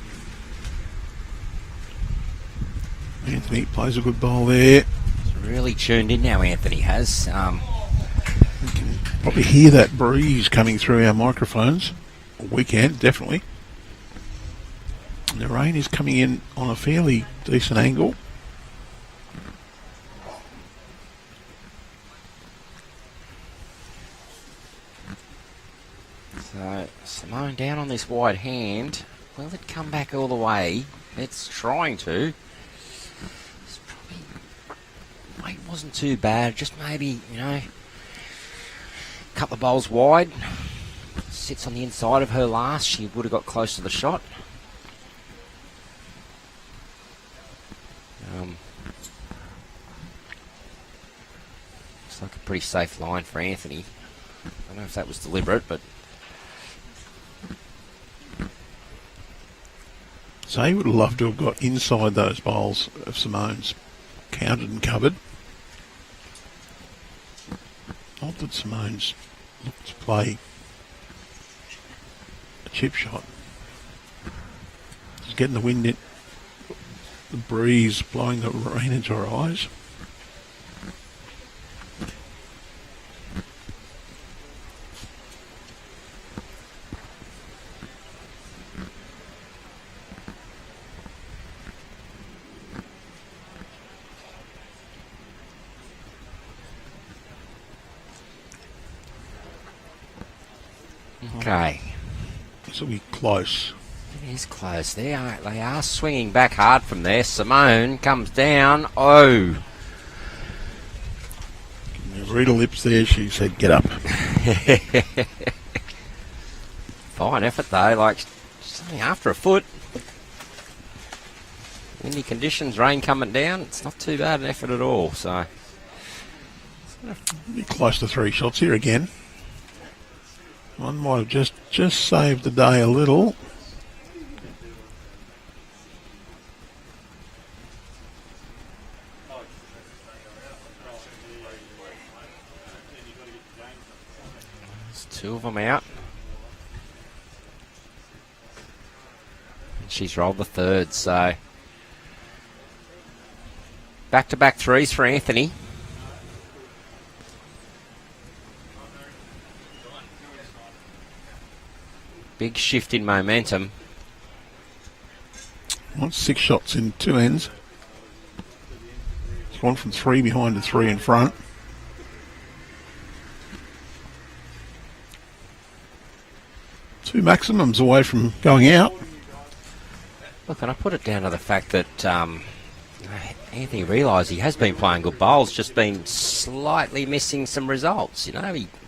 Anthony plays a good bowl there. He's really tuned in now, Anthony has. You can probably hear that breeze coming through our microphones. We can, definitely. And the rain is coming in on a fairly decent angle. So, Simone down on this wide hand. Will it come back all the way? It's trying to. It's probably, weight wasn't too bad. Just maybe, a couple of bowls wide. Sits on the inside of her last. She would have got close to the shot. Looks like a pretty safe line for Anthony. I don't know if that was deliberate, but... So he would have loved to have got inside those bowls of Simone's, counted and covered. Not that Simone's looked to play a chip shot. She's getting the wind in, the breeze blowing the rain into her eyes. Okay. This will be close. It is close. They are swinging back hard from there. Simone comes down. Oh. Read her lips there. She said, "Get up." Fine effort though. Like something after a foot. Windy conditions, rain coming down. It's not too bad an effort at all. So Be close to 3 shots here again. One might have just saved the day a little. there's 2 of them out. And she's rolled the 3rd, so back-to-back 3s for Anthony. Big shift in momentum. Wants 6 shots in 2 ends. It's gone from 3 behind to 3 in front. Two maximums away from going out. Look, and I put it down to the fact that Anthony realised he has been playing good bowls, just been slightly missing some results.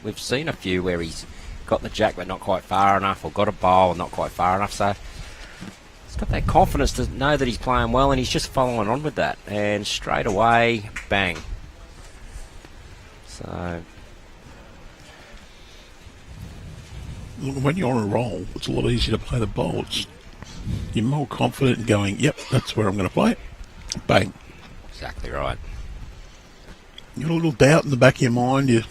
We've seen a few where he's got the jack but not quite far enough, or got a bowl and not quite far enough, so he's got that confidence to know that he's playing well, and he's just following on with that, and straight away, bang. So Look, when you're on a roll, it's a lot easier to play the bowl. you're more confident in going, yep, that's where I'm going to play. Bang. Exactly right. You got a little doubt in the back of your mind. You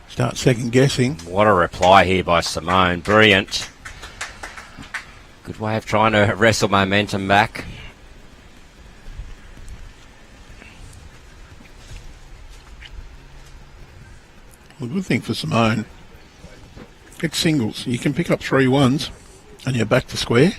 start second guessing. What a reply here by Simone. Brilliant. Good way of trying to wrestle momentum back. Well, the good thing for Simone, it's singles. You can pick up 3 ones and you're back to square.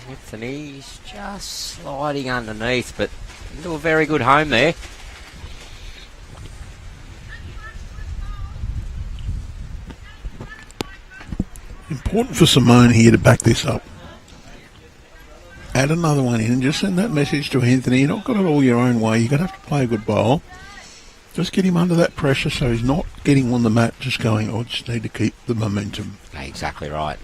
Anthony's just sliding underneath, but into a very good home there. Important for Simone here to back this up. Add another one in and just send that message to Anthony. You've not got it all your own way. You're going to have to play a good bowl. Just get him under that pressure so he's not getting on the mat just going, I just need to keep the momentum. Exactly right.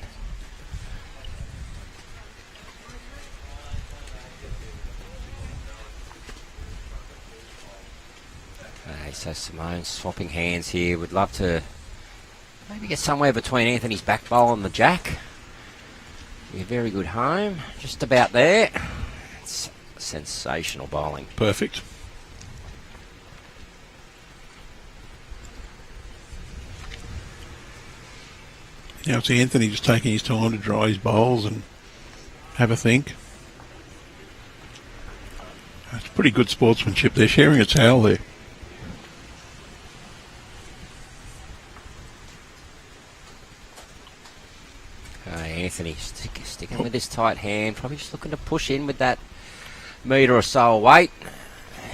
Okay, so Simone's swapping hands here. Would love to maybe get somewhere between Anthony's back bowl and the jack. Be a very good home. Just about there. It's sensational bowling. Perfect. Now it's Anthony just taking his time to dry his bowls and have a think. It's pretty good sportsmanship. They're sharing a towel there. Anthony sticking with this tight hand, probably just looking to push in with that metre or so of weight.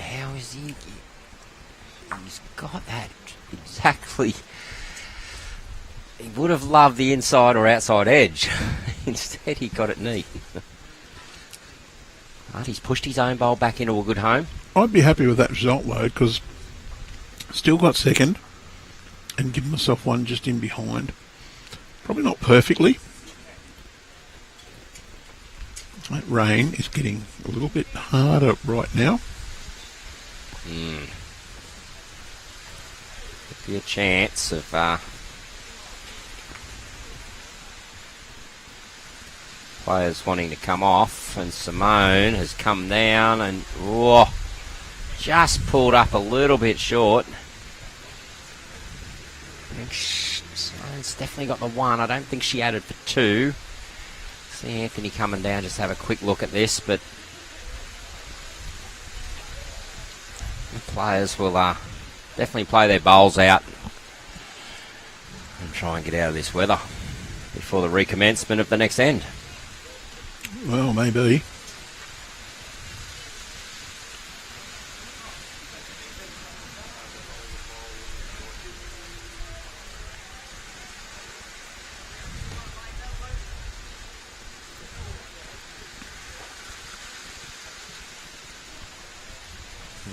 How is he? He's got that exactly. He would have loved the inside or outside edge. Instead, he got it neat. But he's pushed his own bowl back into a good home. I'd be happy with that result, though, because still got second and given myself one just in behind. Probably not perfectly. That rain is getting a little bit harder right now. Could be a chance of players wanting to come off, and Simone has come down and just pulled up a little bit short. I think Simone's definitely got the one. I don't think she added for 2. See Anthony coming down, just have a quick look at this, but the players will definitely play their bowls out and try and get out of this weather before the recommencement of the next end. Well, maybe.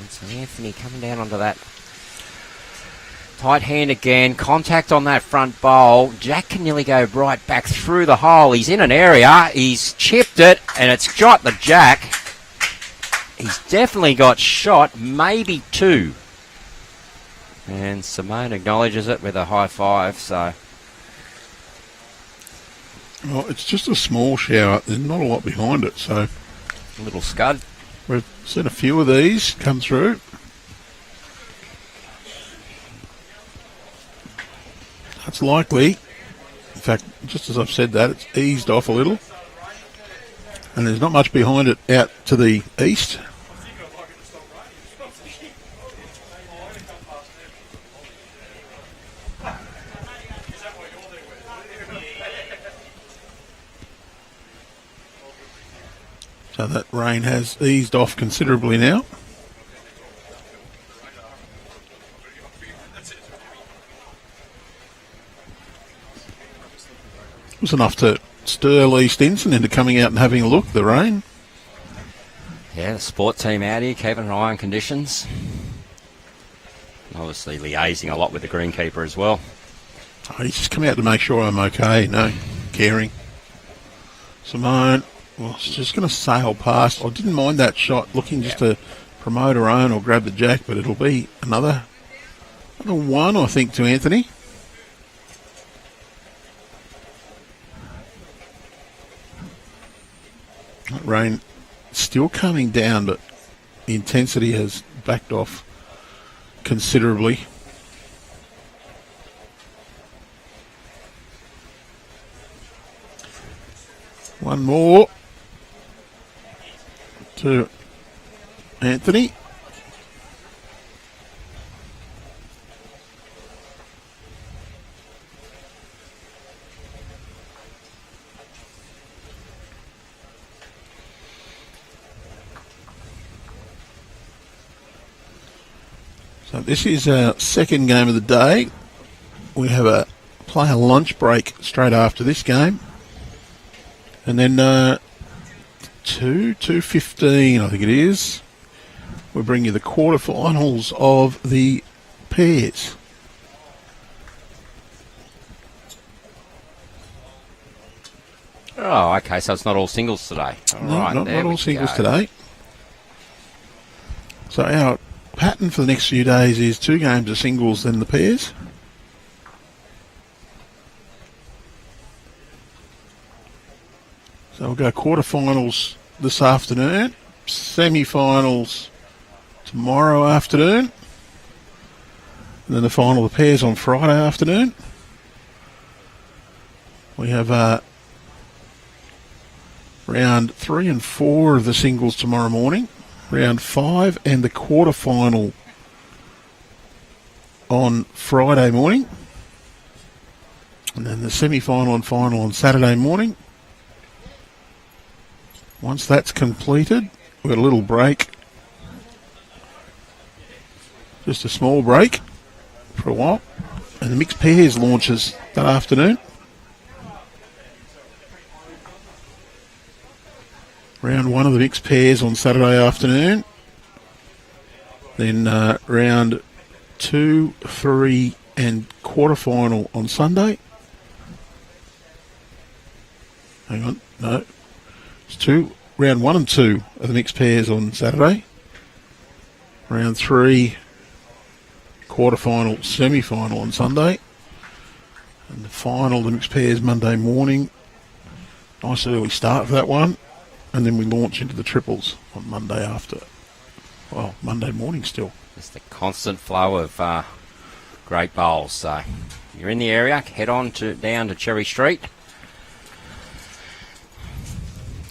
So Anthony coming down onto that tight hand again. Contact on that front bowl. Jack can nearly go right back through the hole. He's in an area. He's chipped it, and it's shot the jack. He's definitely got shot, maybe 2. And Simone acknowledges it with a high five. So, well, it's just a small shower. There's not a lot behind it, so a little scud. We've seen a few of these come through. That's likely. In fact, just as I've said that, it's eased off a little. And there's not much behind it out to the east. So that rain has eased off considerably now. It was enough to stir Lee Stinson into coming out and having a look, the rain. Yeah, the sport team out here, keeping an eye on conditions. Obviously liaising a lot with the greenkeeper as well. Oh, he's just come out to make sure I'm okay, caring. Simone, well, she's just going to sail past. I didn't mind that shot, looking just to promote her own or grab the jack, but it'll be another one, I think, to Anthony. That rain still coming down, but the intensity has backed off considerably. One more to Anthony. So this is our second game of the day. We have a player lunch break straight after this game. And then 2:15, I think it is, we bring you the quarterfinals of the pairs. Oh, okay, so it's not all singles today. Not all singles today. So our pattern for the next few days is 2 games of singles, then the pairs. So we'll go quarterfinals this afternoon, semi-finals tomorrow afternoon, and then the final of the pairs on Friday afternoon. We have round 3 and 4 of the singles tomorrow morning, round 5 and the quarterfinal on Friday morning, and then the semi-final and final on Saturday morning. Once that's completed, we've got a little break. Just a small break for a while. And the mixed pairs launches that afternoon. Round 1 of the mixed pairs on Saturday afternoon. Then round 2, 3 and quarterfinal on Sunday. Hang on, no. Round 1 and 2 of the mixed pairs on Saturday. Round 3, quarterfinal, semi-final on Sunday. And the final, the mixed pairs, Monday morning. Nice early start for that one. And then we launch into the triples on Monday after. Well, Monday morning still. Just a constant flow of great bowls. So you're in the area, head on down to Cherry Street.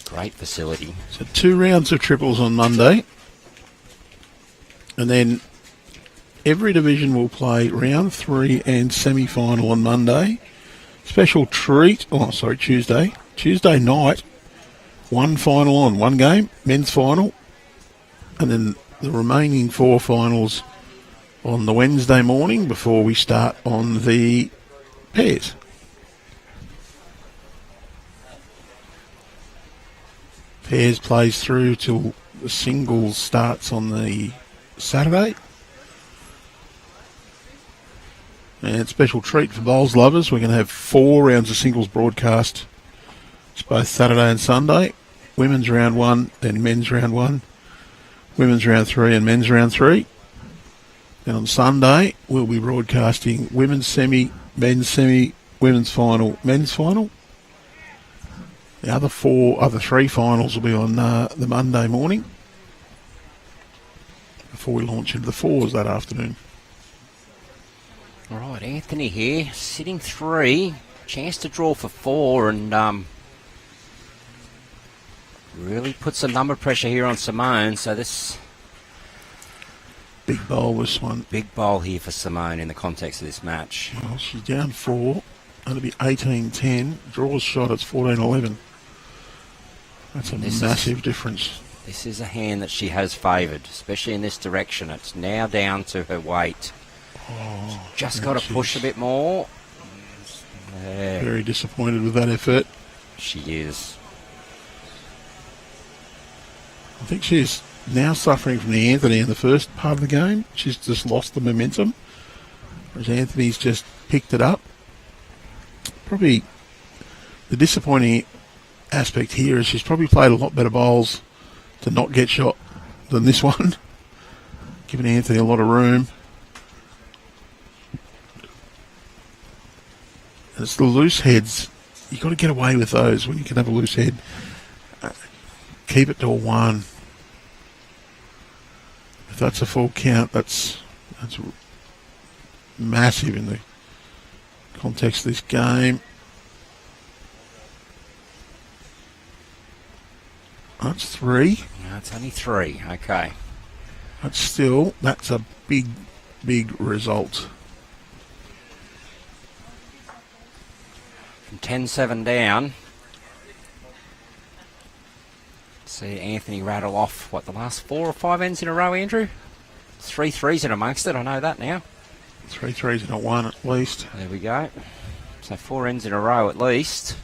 Great facility. So 2 rounds of triples on Monday. And then every division will play round 3 and semi-final on Monday. Special treat, Tuesday. Tuesday night, 1 final on, 1 game, men's final. And then the remaining 4 finals on the Wednesday morning before we start on the pairs. Pairs plays through till the singles starts on the Saturday. And special treat for bowls lovers, we're going to have 4 rounds of singles broadcast. It's both Saturday and Sunday. Women's round 1, then men's round 1. Women's round 3 and men's round 3. And on Sunday, we'll be broadcasting women's semi, women's final, men's final. The other 3 finals will be on the Monday morning before we launch into the 4s that afternoon. All right, Anthony here, sitting 3, chance to draw for 4, and really put some number pressure here on Simone. So this big bowl, this one. Big bowl here for Simone in the context of this match. Well, she's down 4. That'll be 18-10. Draws shot, it's 14-11. That's a massive difference. This is a hand that she has favoured, especially in this direction. It's now down to her weight. Oh, just got to push a bit more. Very disappointed with that effort. She is. I think she's now suffering from the Anthony in the first part of the game. She's just lost the momentum, whereas Anthony's just picked it up. Probably the disappointing aspect here is she's probably played a lot better bowls to not get shot than this one, giving Anthony a lot of room. And it's the loose heads. You've got to get away with those when you can have a loose head. Keep it to a 1. If that's a full count, that's massive in the context of this game. That's 3. No, it's only 3. Okay. But still, that's a big, big result. From 10-7 down. See Anthony rattle off, the last 4 or 5 ends in a row, Andrew? 3 threes in amongst it, I know that now. 3 threes and a 1 at least. There we go. So 4 ends in a row at least.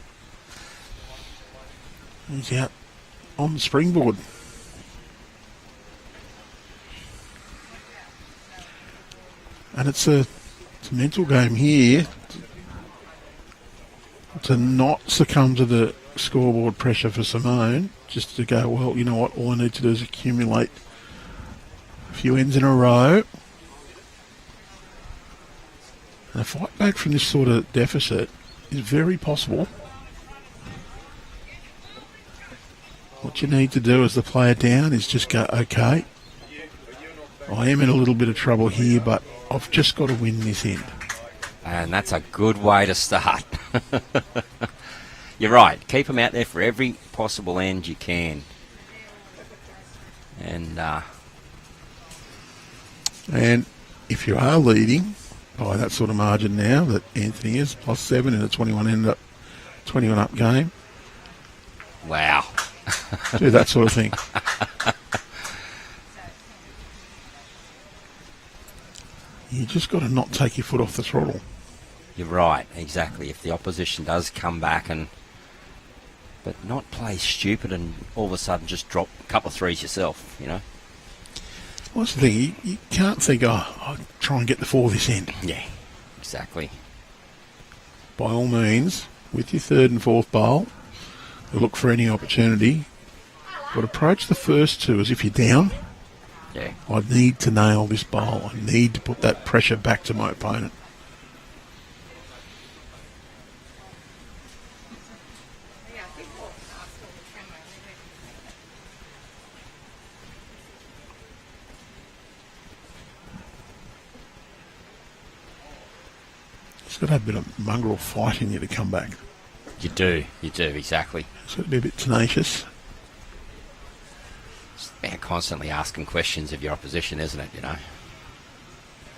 He's out on the springboard. And it's a mental game here to not succumb to the scoreboard pressure for Simone, just to go, well, you know what, all I need to do is accumulate a few ends in a row. And a fight back from this sort of deficit is very possible. What you need to do as the player down is just go, okay, I am in a little bit of trouble here, but I've just got to win this end. And that's a good way to start. You're right. Keep them out there for every possible end you can. And if you are leading by that sort of margin now that Anthony is, +7 in a 21 up game. Wow. Do that sort of thing. You just got to not take your foot off the throttle. You're right, exactly. If the opposition does come back but not play stupid and all of a sudden just drop a couple of threes yourself, you know. What's the thing? You can't think, I'll try and get the 4 this end. Yeah, exactly. By all means, with your 3rd and 4th bowl, look for any opportunity. But approach the first 2 as if you're down. Yeah. I need to nail this bowl. I need to put that pressure back to my opponent. It's got to have a bit of mongrel fight in you to come back. You do, exactly. It's got to be a bit tenacious. They're constantly asking questions of your opposition, isn't it, you know?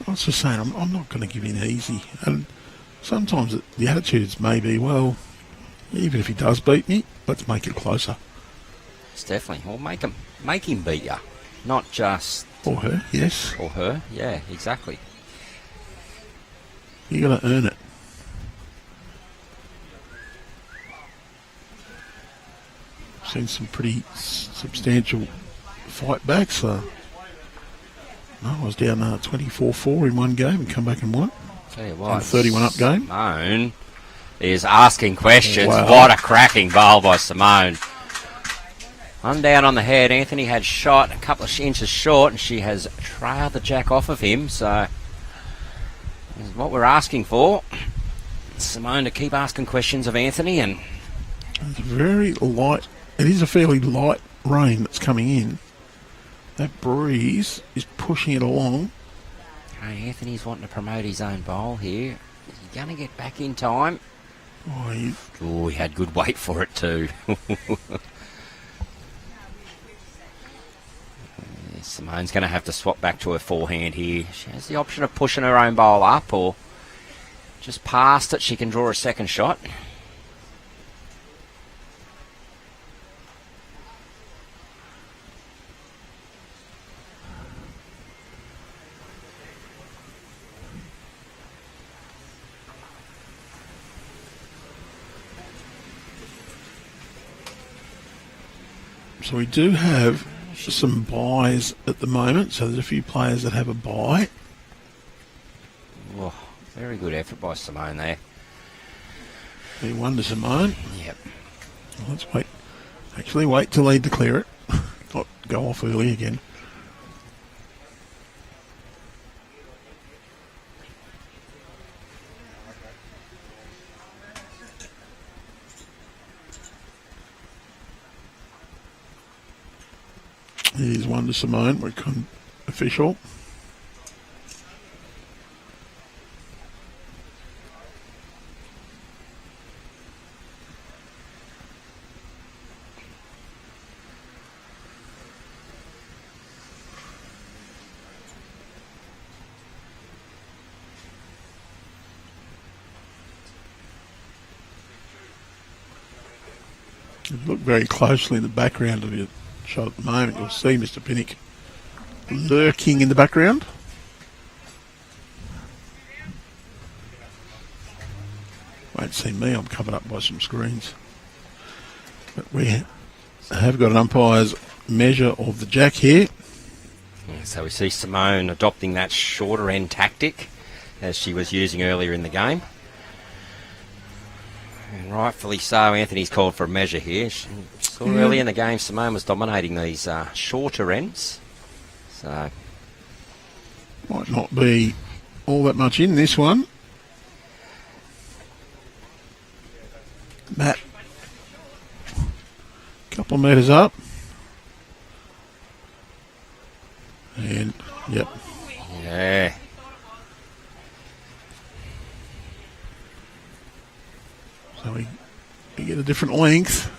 I was just saying, I'm not going to give in easy. And sometimes the attitudes may be, well, even if he does beat me, let's make it closer. It's definitely. Well, make him beat you. Not just... Or her, yes. Or her, yeah, exactly. You got to earn it. Seen some pretty substantial fight backs. I was down 24-4 in one game and come back and won. Tell you what, 31 up game. Simone is asking questions. Wow. What a cracking bowl by Simone. One down on the head. Anthony had shot a couple of inches short, and she has trailed the jack off of him. So this is what we're asking for. Simone to keep asking questions of Anthony, and it's very light. It is a fairly light rain that's coming in. That breeze is pushing it along. hey, Anthony's wanting to promote his own bowl here. Is he going to get back in time? Oh, he had good weight for it too. Simone's going to have to swap back to her forehand here. She has the option of pushing her own bowl up or just past it. She can draw a second shot. So we do have some buys at the moment. So there's a few players that have a buy. Oh, very good effort by Simone there. Be one to Simone. Yep. Well, let's wait. Actually, wait till they declare it. Not go off early again. Here's one to Simone. We're official. If you look very closely in the background of your shot at the moment, you'll see Mr. Pinnock lurking in the background. Won't see me, I'm covered up by some screens. But we have got an umpire's measure of the jack here. So we see Simone adopting that shorter end tactic as she was using earlier in the game. And rightfully so, Anthony's called for a measure here. So early in the game, Simone was dominating these shorter ends. So might not be all that much in this one. Matt, couple of metres up. And, yep. Yeah. So we get a different length.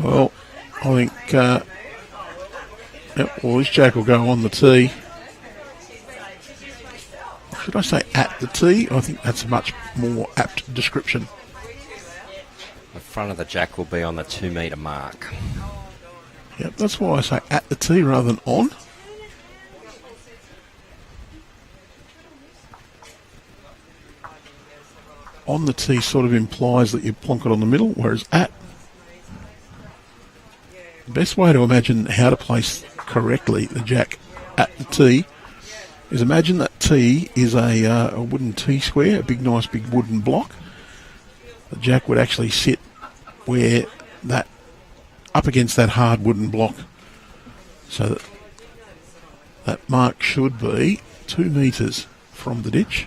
Well, I think, well, this jack will go on the tee. Should I say at the tee? I think that's a much more apt description. The front of the jack will be on the 2 metre mark. Yep, that's why I say at the tee rather than on. On the tee sort of implies that you plonk it on the middle, whereas at. The best way to imagine how to place correctly the jack at the tee is imagine that tee is a wooden T-square, a big, nice, big wooden block. The jack would actually sit where that, up against that hard wooden block, so that mark should be 2 metres from the ditch.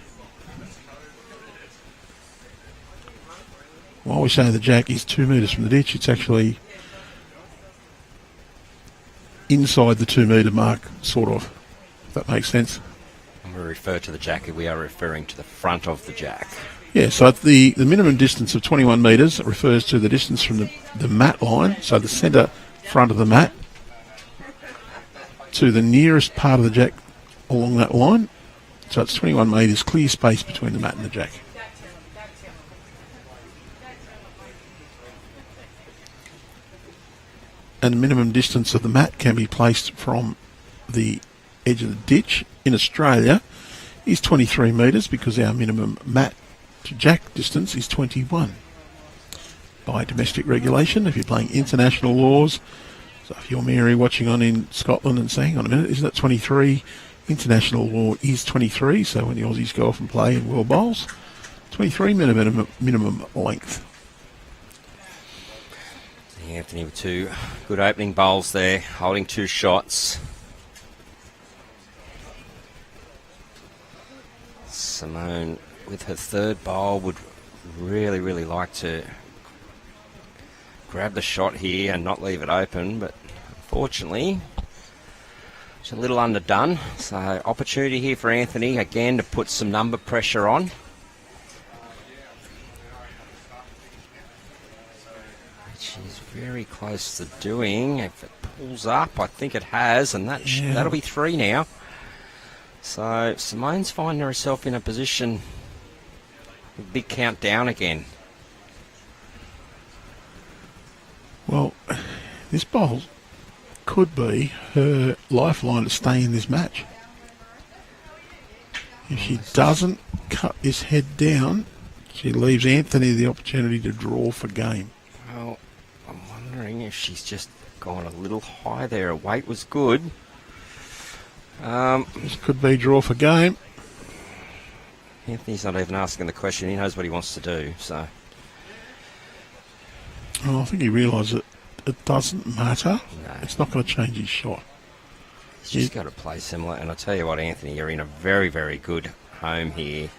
While we say the jack is 2 metres from the ditch, it's actually inside the 2 metre mark, sort of, if that makes sense. When we refer to the jack, we are referring to the front of the jack. Yeah, so the minimum distance of 21 metres refers to the distance from the mat line, so the centre front of the mat, to the nearest part of the jack along that line. So it's 21 metres clear space between the mat and the jack. And the minimum distance of the mat can be placed from the edge of the ditch in Australia is 23 metres because our minimum mat to jack distance is 21 by domestic regulation. If you're playing international laws, so if you're Mary watching on in Scotland and saying, on a minute, isn't that 23? International law is 23, so when the Aussies go off and play in World Bowls, 23 minimum length. Anthony with 2 good opening bowls there, holding 2 shots. Simone with her 3rd bowl would really, really like to grab the shot here and not leave it open, but unfortunately it's a little underdone. So opportunity here for Anthony again to put some number pressure on. She's very close to doing. If it pulls up, I think it has, and that'll be 3 now. So Simone's finding herself in a position, a big countdown again. Well, this bowl could be her lifeline to stay in this match. If she doesn't cut this head down, she leaves Anthony the opportunity to draw for game. Well, I'm wondering if she's just gone a little high there. Her weight was good. This could be draw for game. Anthony's not even asking the question. He knows what he wants to do. So, I think he realises that it doesn't matter. No. It's not going to change his shot. he's just got to play similar. And I tell you what, Anthony, you're in a very, very good home here.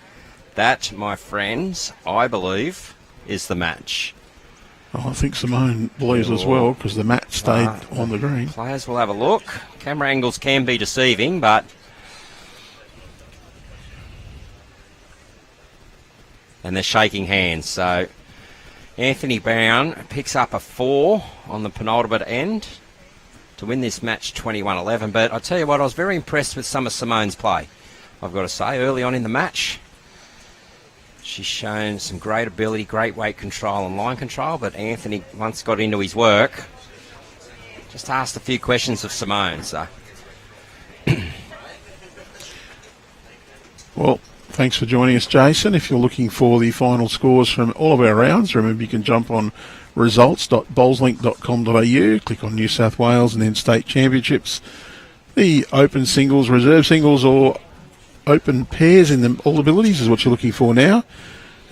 That, my friends, I believe, is the match. Oh, I think Simone believes as well, because the mat stayed on the green. Players will have a look. Camera angles can be deceiving, but... And they're shaking hands. So Anthony Brown picks up a 4 on the penultimate end to win this match 21-11. But I tell you what, I was very impressed with some of Simone's play. I've got to say, early on in the match, she's shown some great ability, great weight control and line control. But Anthony, once got into his work, just asked a few questions of Simone. So, well, thanks for joining us, Jason. If you're looking for the final scores from all of our rounds, remember you can jump on results.bowlslink.com.au, click on New South Wales and then state championships. The open singles, reserve singles or open pairs in the all abilities is what you're looking for now.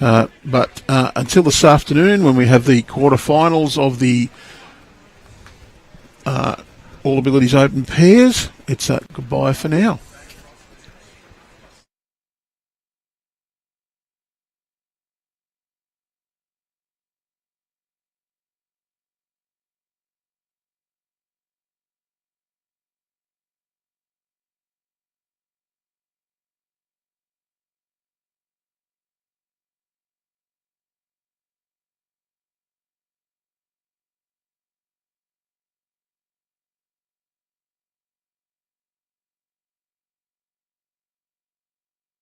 But until this afternoon, when we have the quarterfinals of the all abilities open pairs, it's goodbye for now.